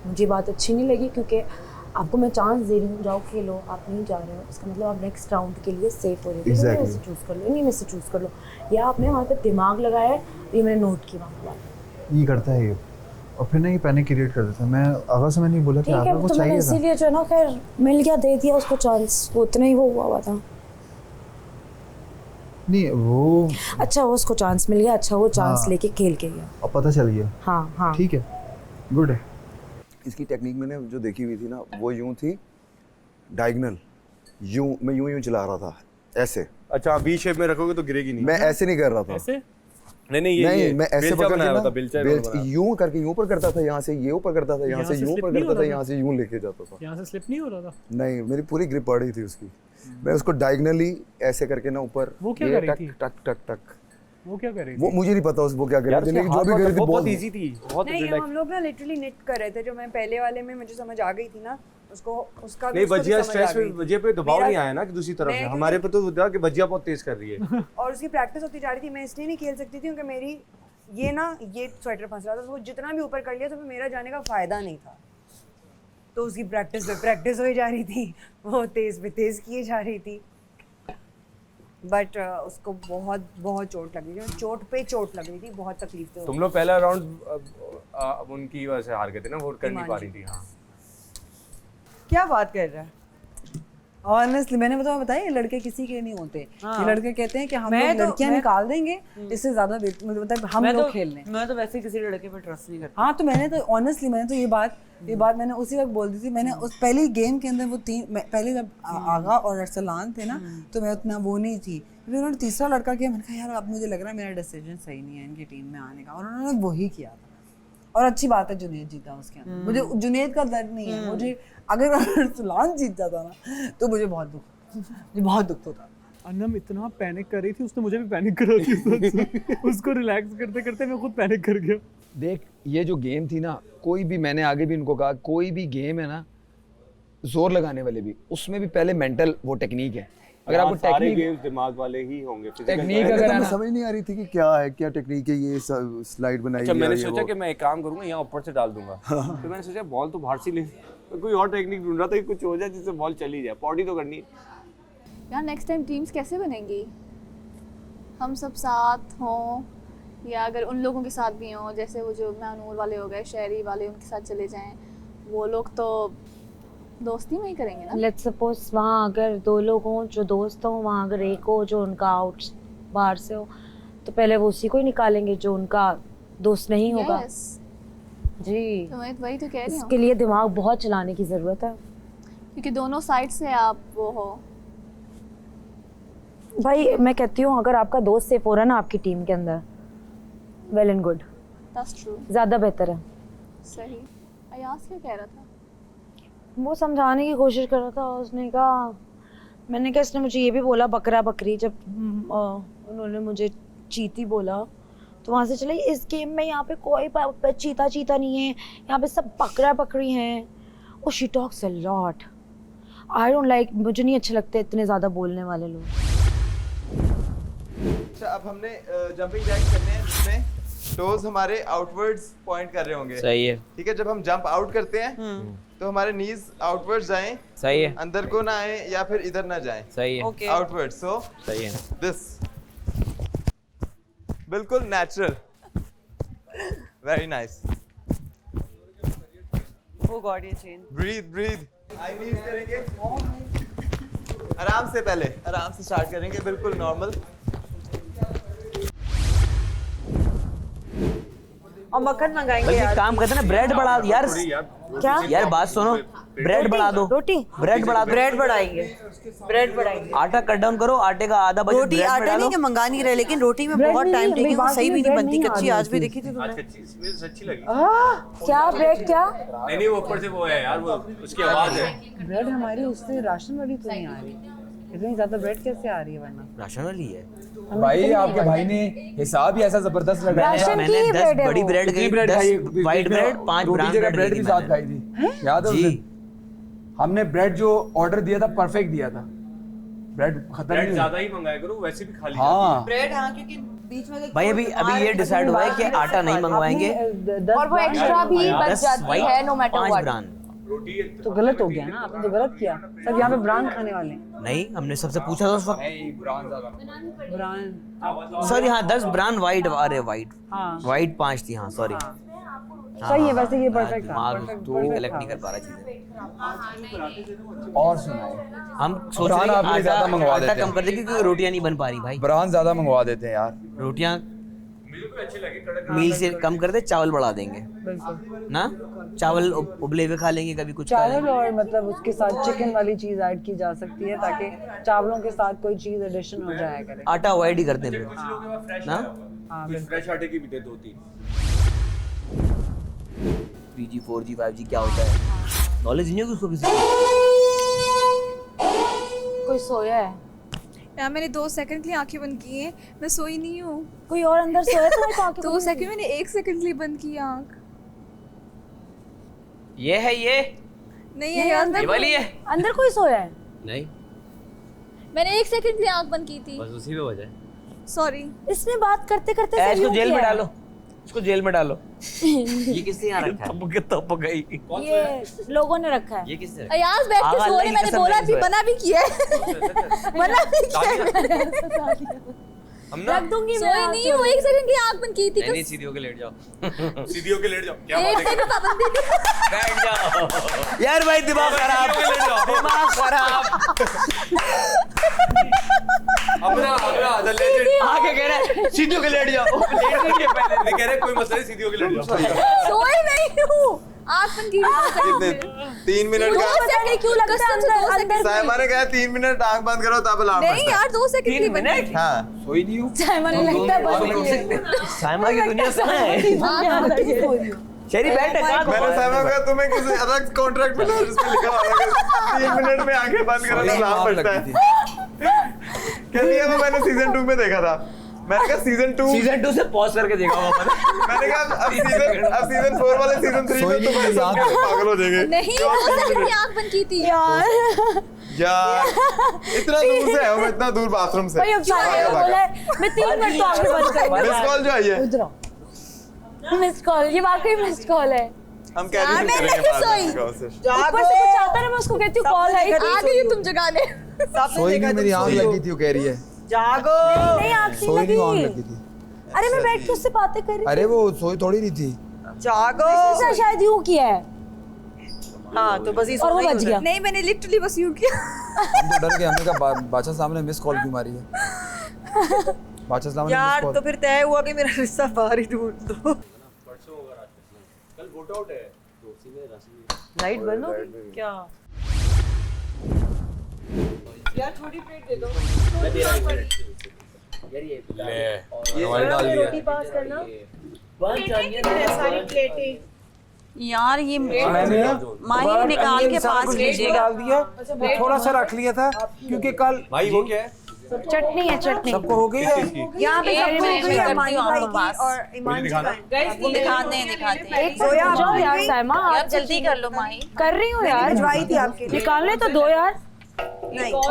मुझे बात अच्छी नहीं लगी, क्योंकि आपको मैं चांस दे रही हूँ, जाओ खेलो, आप नहीं जा रहे हो, इसका मतलब आप नेक्स्ट राउंड के लिए सेफ हो रहे हो, exactly. में से चूज़ कर लो, नहीं में से चूज़ कर लो, या आपने वहाँ पे दिमाग लगाया है, ये मैंने नोट की बात ये करता है ये, और फिर ना ये पैनिक क्रिएट कर देता है। मैं आगा से मैंने बोला कि आगा को तो चाहिए था, इसीलिए जो है ना, खैर मिल गया, दे दिया उसको चांस, वो उतना ही वो हुआ था। नहीं वो अच्छा वो उसको चांस मिल गया, अच्छा वो चांस लेके खेल के गया, अब पता चल गया। हाँ हाँ ठीक है, गुड है। इसकी टेक्निक मैंने जो देखी हुई थी ना, वो यूं थी डायगोनल, यूं मैं यूं चला रहा था ऐसे। अच्छा वी शेप में रखोगे तो गिरेगी नहीं। मैं ऐसे नहीं कर रहा था, ऐसे नहीं ये मैं ऐसे पकड़ के ना बेल्ट यूं करके यूं ऊपर करता था, यहाँ से ये ऊपर करता था, यहाँ से यूं ऊपर करता था, यहाँ से यूं लेके जाता था। यहाँ से स्लिप नहीं हो रहा था? नहीं, मेरी पूरी ग्रिप पड़ रही थी उसकी, मैं उसको डायगोनली ऐसे करके ना ऊपर, वो क्या कर रही थी? टक टक टक, वो क्या कर रही थी? वो मुझे नहीं पता वो क्या कर रही थी, लेकिन जो भी कर रही थी बहुत इजी थी, बहुत नहीं, हम लोग ना लिटरली नेट कर रहे थे, जो मैं पहले वाले में मुझे समझ आ गई थी ना, उसको उसका नहीं वजिया स्ट्रेस पे, वजिया पे दबाव नहीं आया ना कि दूसरी तरफ से, हमारे पे तो था कि वजिया बहुत तेज कर रही है और उसकी प्रैक्टिस होती जा रही थी। मैं इसलिए नहीं खेल सकती थी क्योंकि मेरी ये ना ये स्वेटर फंस रहा था, तो वो जितना भी ऊपर कर लिया तो फिर मेरा जाने का फायदा नहीं था, तो उसकी प्रैक्टिस पे प्रैक्टिस हो जा रही थी, वो तेज पे तेज किए जा रही थी, बट उसको बहुत बहुत चोट लग रही थी, चोट पे चोट लग रही थी, बहुत तकलीफ थी। तुम लोग पहला राउंड उनकी वजह से हार गए थे ना, वो कर नहीं पा रही थी। हाँ क्या बात कर रहा है? ऑनेस्टली मैंने बताया ये लड़के किसी के नहीं होते। ये लड़के कहते हैं कि हम लोग लड़कियां निकाल देंगे, इससे ज्यादा मतलब हम लोग खेल लें। मैं तो वैसे किसी लड़के पे ट्रस्ट नहीं करती। हाँ तो मैंने तो ऑनेस्टली मैंने तो ये बात मैंने उसी वक्त बोल दी थी। मैंने उस पहली गेम के अंदर वो पहले जब आगा और अरसलान थे ना, तो मैं उतना वो नहीं थी, फिर उन्होंने तीसरा लड़का किया, मैंने कहा यार अब मुझे लग रहा है मेरा डिसीजन सही नहीं है इनकी टीम में आने का, और उन्होंने वही किया था। और अच्छी बात है जुनैद जीता उसके अंदर, मुझे जुनैद का दर्द नहीं है, मुझे अगर अरसलान जीत जाता ना तो मुझे बहुत दुख होता। अनम इतना पैनिक कर रही थी, उसने मुझे भी पैनिक करा थी उसको रिलैक्स करते करते मैं खुद पैनिक कर गया। देख ये जो गेम थी ना, कोई भी, मैंने आगे भी इनको कहा, कोई भी गेम है ना जोर लगाने वाले भी, उसमें भी पहले मेंटल वो टेक्निक है अगर आपको सारे टेक्निक गेम्स दिमाग वाले ही होंगे। टेक्निक अगर मुझे समझ नहीं आ रही थी कि क्या है, क्या टेक्निक है, ये स्लाइड बनाई अच्छा, है, मैंने ये सोचा वो। कि मैं एक काम करूंगा, यहाँ ऊपर से डाल दूंगा। तो मैंने सोचा बॉल तो बाहर से ले, तो कोई और टेक्निक ढूंढ रहा था कि कुछ हो जाए जिससे बॉल चली जाए, पॉडी तो करनी है। यार नेक्स्ट टाइम टीम्स कैसे बनेंगी? हम सब साथ हों या अगर उन लोगों के साथ भी हों, जैसे वो जो मानूर वाले हो गए, शहरी वाले, उनके साथ चले जाएं, वो लोग तो दोस्ती में ही करेंगे ना। लेट्स सपोज वहाँ अगर 2 लोग हों जो दोस्त हों, वहाँ अगर एक हो जो उनका आउट बाहर से हो, तो पहले वो उसी को ही निकालेंगे जो उनका दोस्त नहीं होगा। Yes. जी, तो मैं वही तो कह रही हूँ, इसके लिए दिमाग बहुत चलाने की ज़रूरत है क्योंकि दोनों साइड से आप वो हो। भाई। मैं कहती हूँ अगर आपका दोस्त सेफ हो रहा है ना आपकी टीम के अंदर, well and good, That's true. ज़्यादा बेहतर है। सही। अयास क्या कह रहा था? वो समझाने की कोशिश कर रहा था, उसने कहा, मैंने कहा इसने मुझे ये भी बोला बकरा बकरी, जब उन्होंने मुझे चीती बोला तो वहाँ से चले, इस गेम में यहाँ पे कोई चीता चीता नहीं है, यहाँ पे सब बकरा बकरी हैं। Oh she talks a lot, I don't like, मुझे नहीं अच्छे लगते इतने ज़्यादा बोलने वाले लोग। अच्छा, अब हमने जंपिंग जैक करने हैं जिसमें टोज हमारे आउटवर्ड्स पॉइंट कर रहे होंगे। सही है। ठीक है, जब हम जंप आउट करते हैं तो हमारे नीज आउटवर्ड्स जाएं, सही है। अंदर को ना आए या फिर इधर ना जाएं। सही है। आउटवर्ड, सो सही है। दिस बिल्कुल natural, very nice. Oh God, ये चेन। ब्रीथ ब्रीथ, आई नीज करेंगे आराम से, पहले आराम से स्टार्ट करेंगे, बिल्कुल नॉर्मल। और मक्खन मंगाएंगे बल्कि यार। काम करते ना, ब्रेड बढ़ा यार। क्या? यार बात सुनो, ब्रेड बढ़ा दो। रोटी? ब्रेड बढ़ा दो। ब्रेड बढ़ाएंगे, ब्रेड बढ़ाएंगे। आटा कट डाउन करो, आटे का आधा बजट रोटी ब्रेड में आटा डालो। नहीं कि मंगा नहीं रहे, लेकिन रोटी में ब्रेड बहुत नहीं, टाइम मेरी टेकिंग, वो बात सही भी सुनो, नहीं ब्रेड बनती नहीं कच्ची, आ आज भी रही देखी थी तुमने। अच्छी लगी। क्या ब्रेड, क्या नहीं वो ऊपर से वो है यार, वो उसकी आवाज है। ब्रेड हमारी उससे राशन वाली तो नहीं आ रही, इतनी ज्यादा ब्रेड कैसे आ रही है वरना? राशन वाली है भाई, आपके भाई ने हिसाब ही ऐसा जबरदस्त लगाया। मैंने 10 बड़ी ब्रेड खाई, 10 वाइट ब्रेड, 5 ब्राउन ब्रेड भी साथ खाई थी, याद है उस दिन? हमने ब्रेड जो ऑर्डर दिया था परफेक्ट दिया था, ब्रेड खत्म ब्रेड नहीं ज्यादा ही मंगाया करो, वैसे भी खाली। हाँ ब्रेड, हाँ, क्योंकि बीच में भाई अभी ये डिसाइड हुआ है कि आटा नहीं मंगवाएंगे और वो एक्स्ट्रा भी बच जाती है नो मैटर 5 व्हाट। ब्रान। तो गलत हो गया ना, आपने तो गलत किया। सब यहाँ पे ब्रांड खाने वाले हैं। नहीं, हमने सबसे पूछा था उस वक्त। ब्रांड सॉरी, हाँ 10 ब्रांड वाइट, अरे वाइट हाँ। वाइट 5 थी, हाँ सॉरी। सही है, वैसे ये परफेक्ट था। दिमाग तो कलेक्ट नहीं कर पा रहा चीजें। और सुनाए, हम सोच रहे ब्रान हैं आपने ज्यादा मंगवा आटा देते कम कर दे क्योंकि रोटियां नहीं बन पा रही भाई। ब्रान ज्यादा मंगवा देते हैं यार, रोटियां मुझे भी अच्छे लगे, कड़क। मील से कम कर दे, चावल बढ़ा देंगे ना, चावल उबले हुए खा लेंगे, कभी कुछ खा चावल लेंगे। और मतलब उसके साथ चिकन वाली चीज ऐड की जा सकती है ताकि चावलों के साथ कोई चीज एडिशन हो जाया करे। आटा अवॉइड ही करते हैं ना। हाँ, फ्रेश आटे की भी दे 2-3। 3G 4G 5G क्या होता है, नॉलेज नहीं होगी उसको किसी कोई सोया है? यार मैंने 2 सेकंड के लिए आंखें बंद की हैं, मैं सोई नहीं हूँ। कोई और अंदर सोया तो 2 सेकंड, मैंने 1 सेकंड के लिए बंद की आंख। ये है, ये नहीं है यार, ये वाली है। अंदर कोई सोया है? नहीं, मैंने 1 सेकंड के लिए आंख बंद की थी। बस उसी में वजह है। सॉरी। इसने बात करते करते इसको यूं जेल में किया है। डालो, इसको जेल में डालो। ये किसने यहाँ रखा है? तप गई। ये लोगों ने रखा है। ये किसने? अयाज बैठ के सो रहे, मैंने बोला भी, मना भी किया है। मना भी किया है। हम ना रख दूंगी मैं। सोई नहीं हूँ, 1 सेकंड की आंख बंद की थी। नहीं, सीधी होके लेट जाओ। सीधी होके लेट जाओ। क्या एक बात है? सेकंड पाबंदी नहीं। बैठ जाओ यार, भाई दिमाग खराब, दिमाग खराब। अपना द लेजेंड आगे कह रहा है सीधी होके लेट जाओ, लेट नहीं पहले। नहीं कह रहे कोई मसला नहीं, सीधी होके लेट जाओ। सोई नहीं हूँ, आंख बंद की थी। 3 मिनट 2 का सेकंड क्यों लगता है? 2 सेकंड। साइमा ने कहा 3 मिनट आंख बंद करो तब अलार्म नहीं बजता है। यार, 2 सेकंड की बंद की। हाँ, सोई नहीं हूँ। साइमा ने लगता है बस साइमा की दुनिया से है। शेरी बैठ है, कहाँ मैंने साइमा को कहा तुम्हें किसी अलग कॉन्ट्रैक्ट मिला जिसमें लिखा हुआ है कि 3 मिनट में आंखें बंद करो तो अलार्म बजता है। कहती है वो मैंने सीजन 2 में देखा था। मैंने कहा सीजन 2 से पॉज करके देखा होगा मैंने। मैंने कहा अब सीजन 4 वाले सीजन 3 में तो मैं सब पागल हो जाएंगे। नहीं, 2 सेकंड की आंख बंद की थी यार। यार इतना दूर से है मैं, इतना दूर बाथरूम से। भाई अब सारे बोला है मैं 3 मिनट तो आगे बंद करूंगा। मिस कॉल जो आई है, मिस कॉल, ये वाकई मिस कॉल है। हम कह रहे हैं ऊपर से कुछ आता है, मैं उसको कहती हूँ कॉल है, आ गई तुम जगाने। सोई नहीं, मेरी आंख लगी थी, वो कह रही है जागो। नहीं आँख सोई नहीं, आंख नहीं लगी लगी। थी। अरे मैं बैठ के उससे बातें कर रही थी। अरे वो सोई थोड़ी नहीं थी। जागो। इसने शायद यूं किया है। हाँ तो बस और वो बच गया। नहीं मैंने लिटरली बस यूं किया। हम तो डर गए, हमने कहा बादशाह सामने मिस कॉल क्यों मारी है। बादशाह सामने यार तो फिर तय हुआ कि मेरा रिश्ता बाहर ही ढूंढ दो। कल वोट आउट है तो उसी में लाइट बंद हो गई क्या? यार थोड़ी प्लेट दे दो। मैं दे रहा हूं यार, ये डाल दिया। रोटी पास करना। सारी प्लेटें यार ये मैंने माही निकाल के पास लीजिएगा। डाल दिया, थोड़ा सा रख लिया था क्योंकि कल भाई वो क्या है? चटनी है, चटनी सबको हो गई है। यहाँ पे सबको हो गई है, मानी भाई की पास। और ईमान जी का। दिखाते हैं जाओ यार साइमा, यार जल्दी कर लो माही। कर रही हूँ यार, भिजवाई थी आपके लिए। निकालने तो दो यार।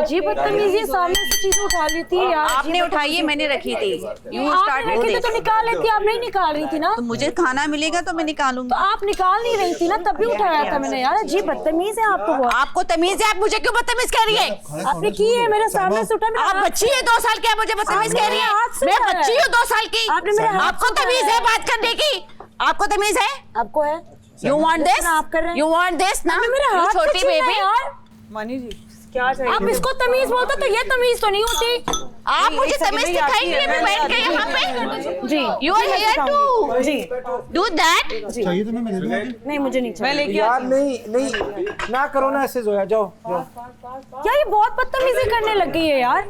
जी बदतमीजी, सामने से चीजें उठा ली थी यार। आपने उठाई है, मैंने रखी थी। यू आपने स्टार्ट रखी थी तो निकाल लेती, आप नहीं निकाल रही थी ना। तो मुझे खाना मिलेगा तो मैं निकालूंगी। तो आप निकाल नहीं रही थी ना, तभी उठाया था मैंने यार। जी बदतमीज है आपको बहुत। आपको तमीज है, आप मुझे क्यों बदतमीज कह रही है? आपने की है, मेरे सामने से उठा। आप बच्ची है 2 साल की, आप मुझे बदतमीज कह रही है? मैं बच्ची हूँ 2 साल की। आपने मेरे हाथ आपको तमीज है बात करने की? आपको तमीज है? आपको है? You want this? आप कर रहे हैं। यू वांट दिस ना? मेरे हाथ छोटी बेबी यार। मानी जी क्या चाहिए? आप इसको तमीज बोलते तो ये तमीज तो नहीं होती। आप मुझे तमीज सिखाएंगे मैं बैठ के यहाँ पे? जी यू आर हियर टू जी डू दैट। चाहिए तुम्हें मैं दे दूं? नहीं मुझे नहीं चाहिए यार नहीं ना करो ना ऐसे, जोया जाओ यार। ये बहुत बदतमीजी करने लग गई है यार।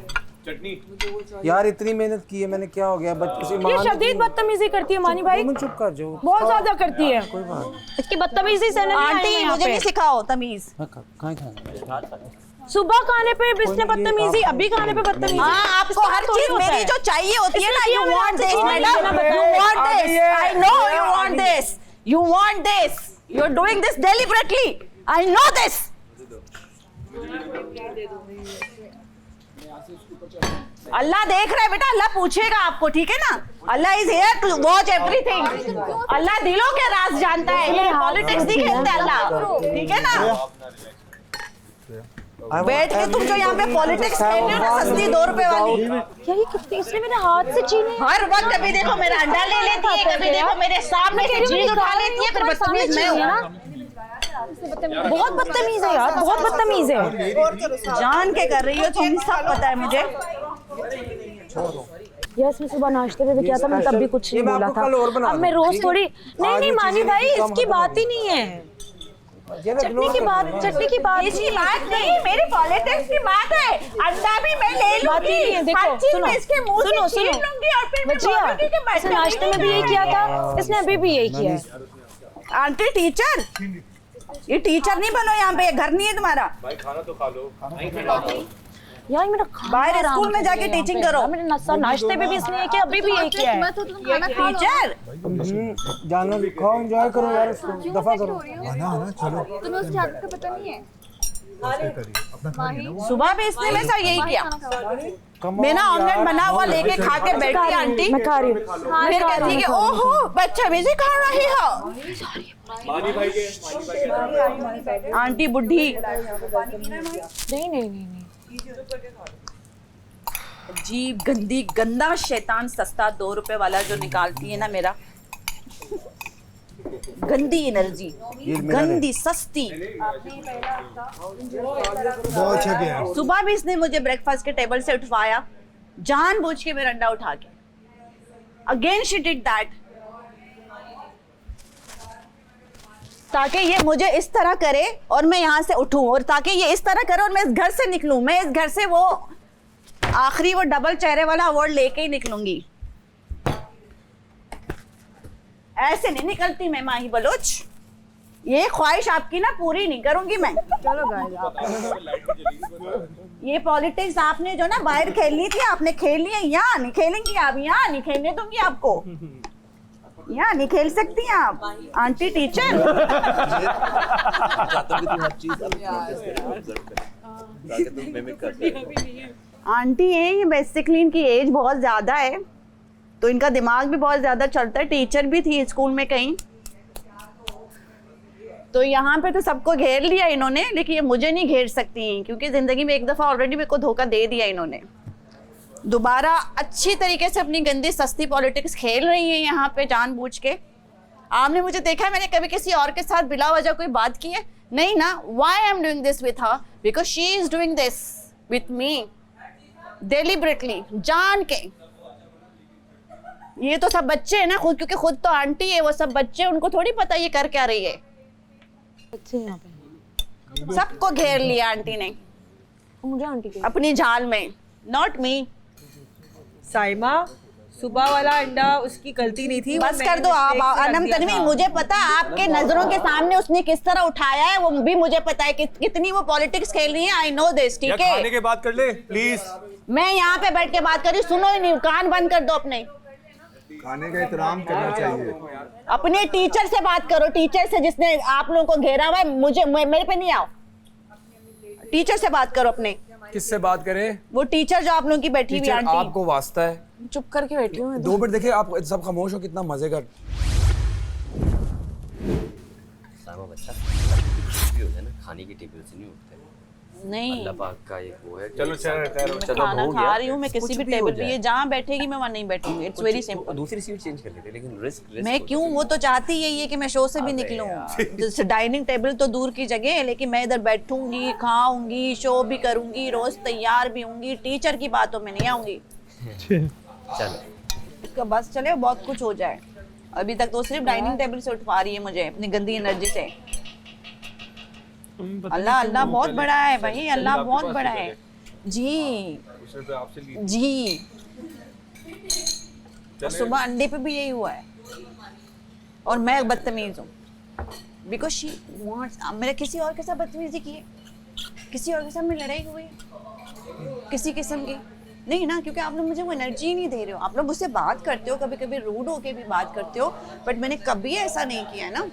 यार इतनी मेहनत की है मैंने, क्या हो गया? बच्चे से ये शदीद बदतमीजी करती है मानी भाई। चुप कर जाओ, बहुत ज्यादा करती है। कोई बात। इसकी बदतमीजी से आंटी मुझे भी सिखाओ तमीज। सुबह खाने पे इसने बदतमीजी, अभी खाने पे बदतमीजी। हाँ आपको हर चीज मेरी जो चाहिए होती है ना। You want this madam, you want this, I know you want this, you want this, you are doing this deliberately, I know this. Allah देख रहा है बेटा, अल्लाह पूछेगा आपको, ठीक है ना? Allah is here to watch everything. Allah दिलों के राज जानता है, ये पॉलिटिक्स नहीं खेलते अल्लाह, ठीक है ना? बैठ के तुम जो यहाँ पे पॉलिटिक्स खेल रहे हो ना, सस्ती 2 रुपए वाली। यार ये कितनी, इसने मेरे हाथ से छीने। हर वक्त कभी देखो मेरा अंडा ले लेती है, कभी देखो मेरे सामने से चीज उठा लेती है, फिर बदतमीज मैं हूँ। बहुत बदतमीज है यार, बहुत बदतमीज है। जान के कर रही हो तुम, सब पता है मुझे। यार इसने सुबह नाश्ते में भी किया था, मैं तब भी कुछ नहीं बोला था। अब मैं रोज थोड़ी नहीं मानी भाई, इसकी बात ही नहीं है। चटनी की बात इसकी बात नहीं, मेरी पॉलिटिक्स की बात है। अंडा भी मैं ले लूंगी, हर चीज में इसके मुंह से छीन लूंगी और फिर मैं बोलूंगी कि मैं इसने नाश्ते में भी यही किया था, इसने अभी भी यही किया है। आंटी टीचर, ये टीचर नहीं बनो यहाँ पे, घर नहीं है तुम्हारा। भाई खाना तो खा लो। यार मेरा बाहर स्कूल में जाके टीचिंग करो। मेरे नाश्ते में भी इसने किया, अभी भी यही किया है। टीचर जानो खाओ, एंजॉय करो यार, उसको दफा करो। आना चलो। तुम्हें उसकी आदत का पता नहीं है? सुबह भी इसने मेरे साथ यही किया। मेरा ऑमलेट बना हुआ लेके खा के बैठी आंटी, मैं खा रही हूँ। फिर कहती है कि ओहो बदतमीजी कर रही हो। मानी भाई के आंटी बुढ़ी। नहीं अजीब गंदी गंदा शैतान सस्ता 2 रुपए वाला जो निकालती है ना मेरा, गंदी एनर्जी, गंदी सस्ती। बहुत अच्छा किया। सुबह भी इसने मुझे ब्रेकफास्ट के टेबल से उठवाया, जानबूझ के मेरा अंडा उठा के। अगेन शी डिड दैट, ताकि ये मुझे इस तरह करे और मैं यहाँ से उठूं, और ताकि ये इस तरह करे और मैं इस घर से निकलूं। मैं इस घर से वो आखिरी वो डबल चेहरे वाला अवार्ड लेके ही निकलूंगी। ऐसे नहीं निकलती मैं माही बलोच। ये ख्वाहिश आपकी ना पूरी नहीं करूंगी मैं। चलो ये पॉलिटिक्स आपने जो ना बाहर खेलनी थी, आपने खेल ली है, यहाँ नहीं खेलेंगी आप, यहाँ नहीं खेलने दूंगी आपको, यहाँ नहीं खेल सकती आप आंटी टीचर। ताकि तुम मिमिक करते हो। आंटी है ये, बेसिकली इनकी एज बहुत ज़्यादा है तो इनका दिमाग भी बहुत ज़्यादा चलता है। टीचर भी थी स्कूल में कहीं, तो यहाँ पे तो सबको घेर लिया इन्होंने, लेकिन ये मुझे नहीं घेर सकती हैं क्योंकि ज़िंदगी में एक दफ़ा ऑलरेडी मेरे को धोखा दे दिया इन्होंने। दोबारा अच्छी तरीके से अपनी गंदी सस्ती पॉलिटिक्स खेल रही है यहाँ पे जानबूझ के। आपने मुझे देखा है मैंने कभी किसी और के साथ बिला वजह कोई बात की है? नहीं ना। Why I am doing this with her? Because she is doing this with me deliberately, जान के। ये तो सब बच्चे हैं ना खुद, क्योंकि खुद तो आंटी है, वो सब बच्चे, उनको थोड़ी पता ये कर क्या रही है। बच्चे यहाँ पे सबको घेर लिया आंटी ने मुझे आंटी अपनी जाल में, नॉट मी। साइमा, सुबह वाला अंडा उसकी गलती नहीं थी। बस कर दो आप अनम तनवीर, मुझे पता है आपके नजरों के सामने उसने किस तरह उठाया है, वो भी मुझे पता है कि कितनी वो पॉलिटिक्स खेल रही है। आई नो दिस, ठीक है? खाने के बाद कर ले प्लीज। मैं यहाँ पे बैठ के बात कर रही हूँ, सुनो ही नहीं, कान बंद कर दो अपने। खाने का एहतराम करना चाहिए। अपने टीचर से बात करो, टीचर से जिसने आप लोगों को घेरा हुआ है। मुझे मेरे पे नहीं आओ, टीचर से बात करो अपने। किससे बात करें? वो टीचर जो आप लोगों की बैठी हुई आंटी। आपको वास्ता है, चुप करके बैठी हूँ। 2 मिनट देखिए, आप सब खामोश हो, कितना मजे कर। सामा बच्चा भी हो जाए ना, खाने की टेबल से नहीं उठते। नहीं, अल्लाह पाक का एक वो है। चलो खाना खा रही हूँ मैं, किसी भी टेबल पे, ये जहाँ बैठेगी मैं वहाँ नहीं बैठूंगी। It's very simple. दूसरी सीट चेंज कर लेते, लेकिन रिस्क मैं क्यों, वो तो चाहती यही है कि मैं शो से भी निकलूं। डाइनिंग टेबल तो दूर की जगह है, लेकिन मैं इधर बैठूंगी, खाऊंगी, शो भी करूंगी, रोज तैयार भी होंगी, टीचर की बातों में नहीं आऊंगी। चलो बस चले, बहुत कुछ हो जाए। अभी तक तो सिर्फ डाइनिंग टेबल से उठवा रही है मुझे अपनी गंदी एनर्जी से। अल्लाह अल्लाह बहुत बड़ा है भाई, अल्लाह बहुत बड़ा है जी जी। सुबह अंडे पे भी यही हुआ है और मैं बदतमीज हूँ बिकॉज शी वांट्स। मेरे किसी और के साथ बदतमीजी की है, किसी और के साथ में लड़ाई हुई है किसी किस्म की नहीं ना, क्योंकि आप लोग मुझे वो एनर्जी नहीं दे रहे हो। आप लोग मुझसे बात करते हो, कभी कभी रूड होके भी बात करते हो, बट मैंने कभी ऐसा नहीं किया है ना।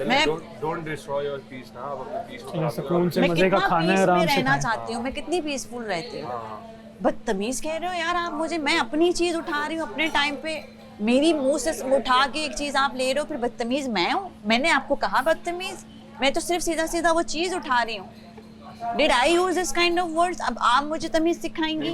मैं डोंट डिस्ट्रॉय योर पीस ना, आप अपने पीस को सुकून से मजे का खाना है, आराम से रहना चाहती हूँ मैं, कितनी पीसफुल रहती हूँ। बदतमीज कह रहे हो यार आप मुझे, मैं अपनी चीज उठा रही हूँ अपने टाइम पे, मेरी मुंह से उठा के एक चीज आप ले रहे हो, फिर बदतमीज मैं हूँ? मैंने आपको कहा बदतमीज? मैं तो सिर्फ सीधा सीधा वो चीज उठा रही हूँ। Did I use this kind of words? अब आप मुझे तमीज सिखाएंगी?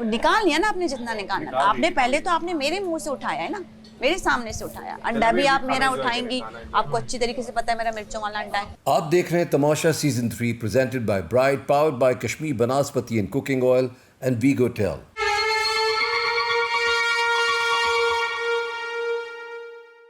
निकाल लिया ना आपने जितना निकालना। आपने पहले तो आपने मेरे मुंह से उठाया है ना, मेरे सामने से उठाया। अंडा भी आप मेरा उठाएंगी, आपको अच्छी तरीके से पता है मेरा मिर्चों वाला अंडा है। आप देख रहे हैं Tamasha season 3 presented by Bright, powered by Kashmir Banaspati and cooking oil and Veego tell.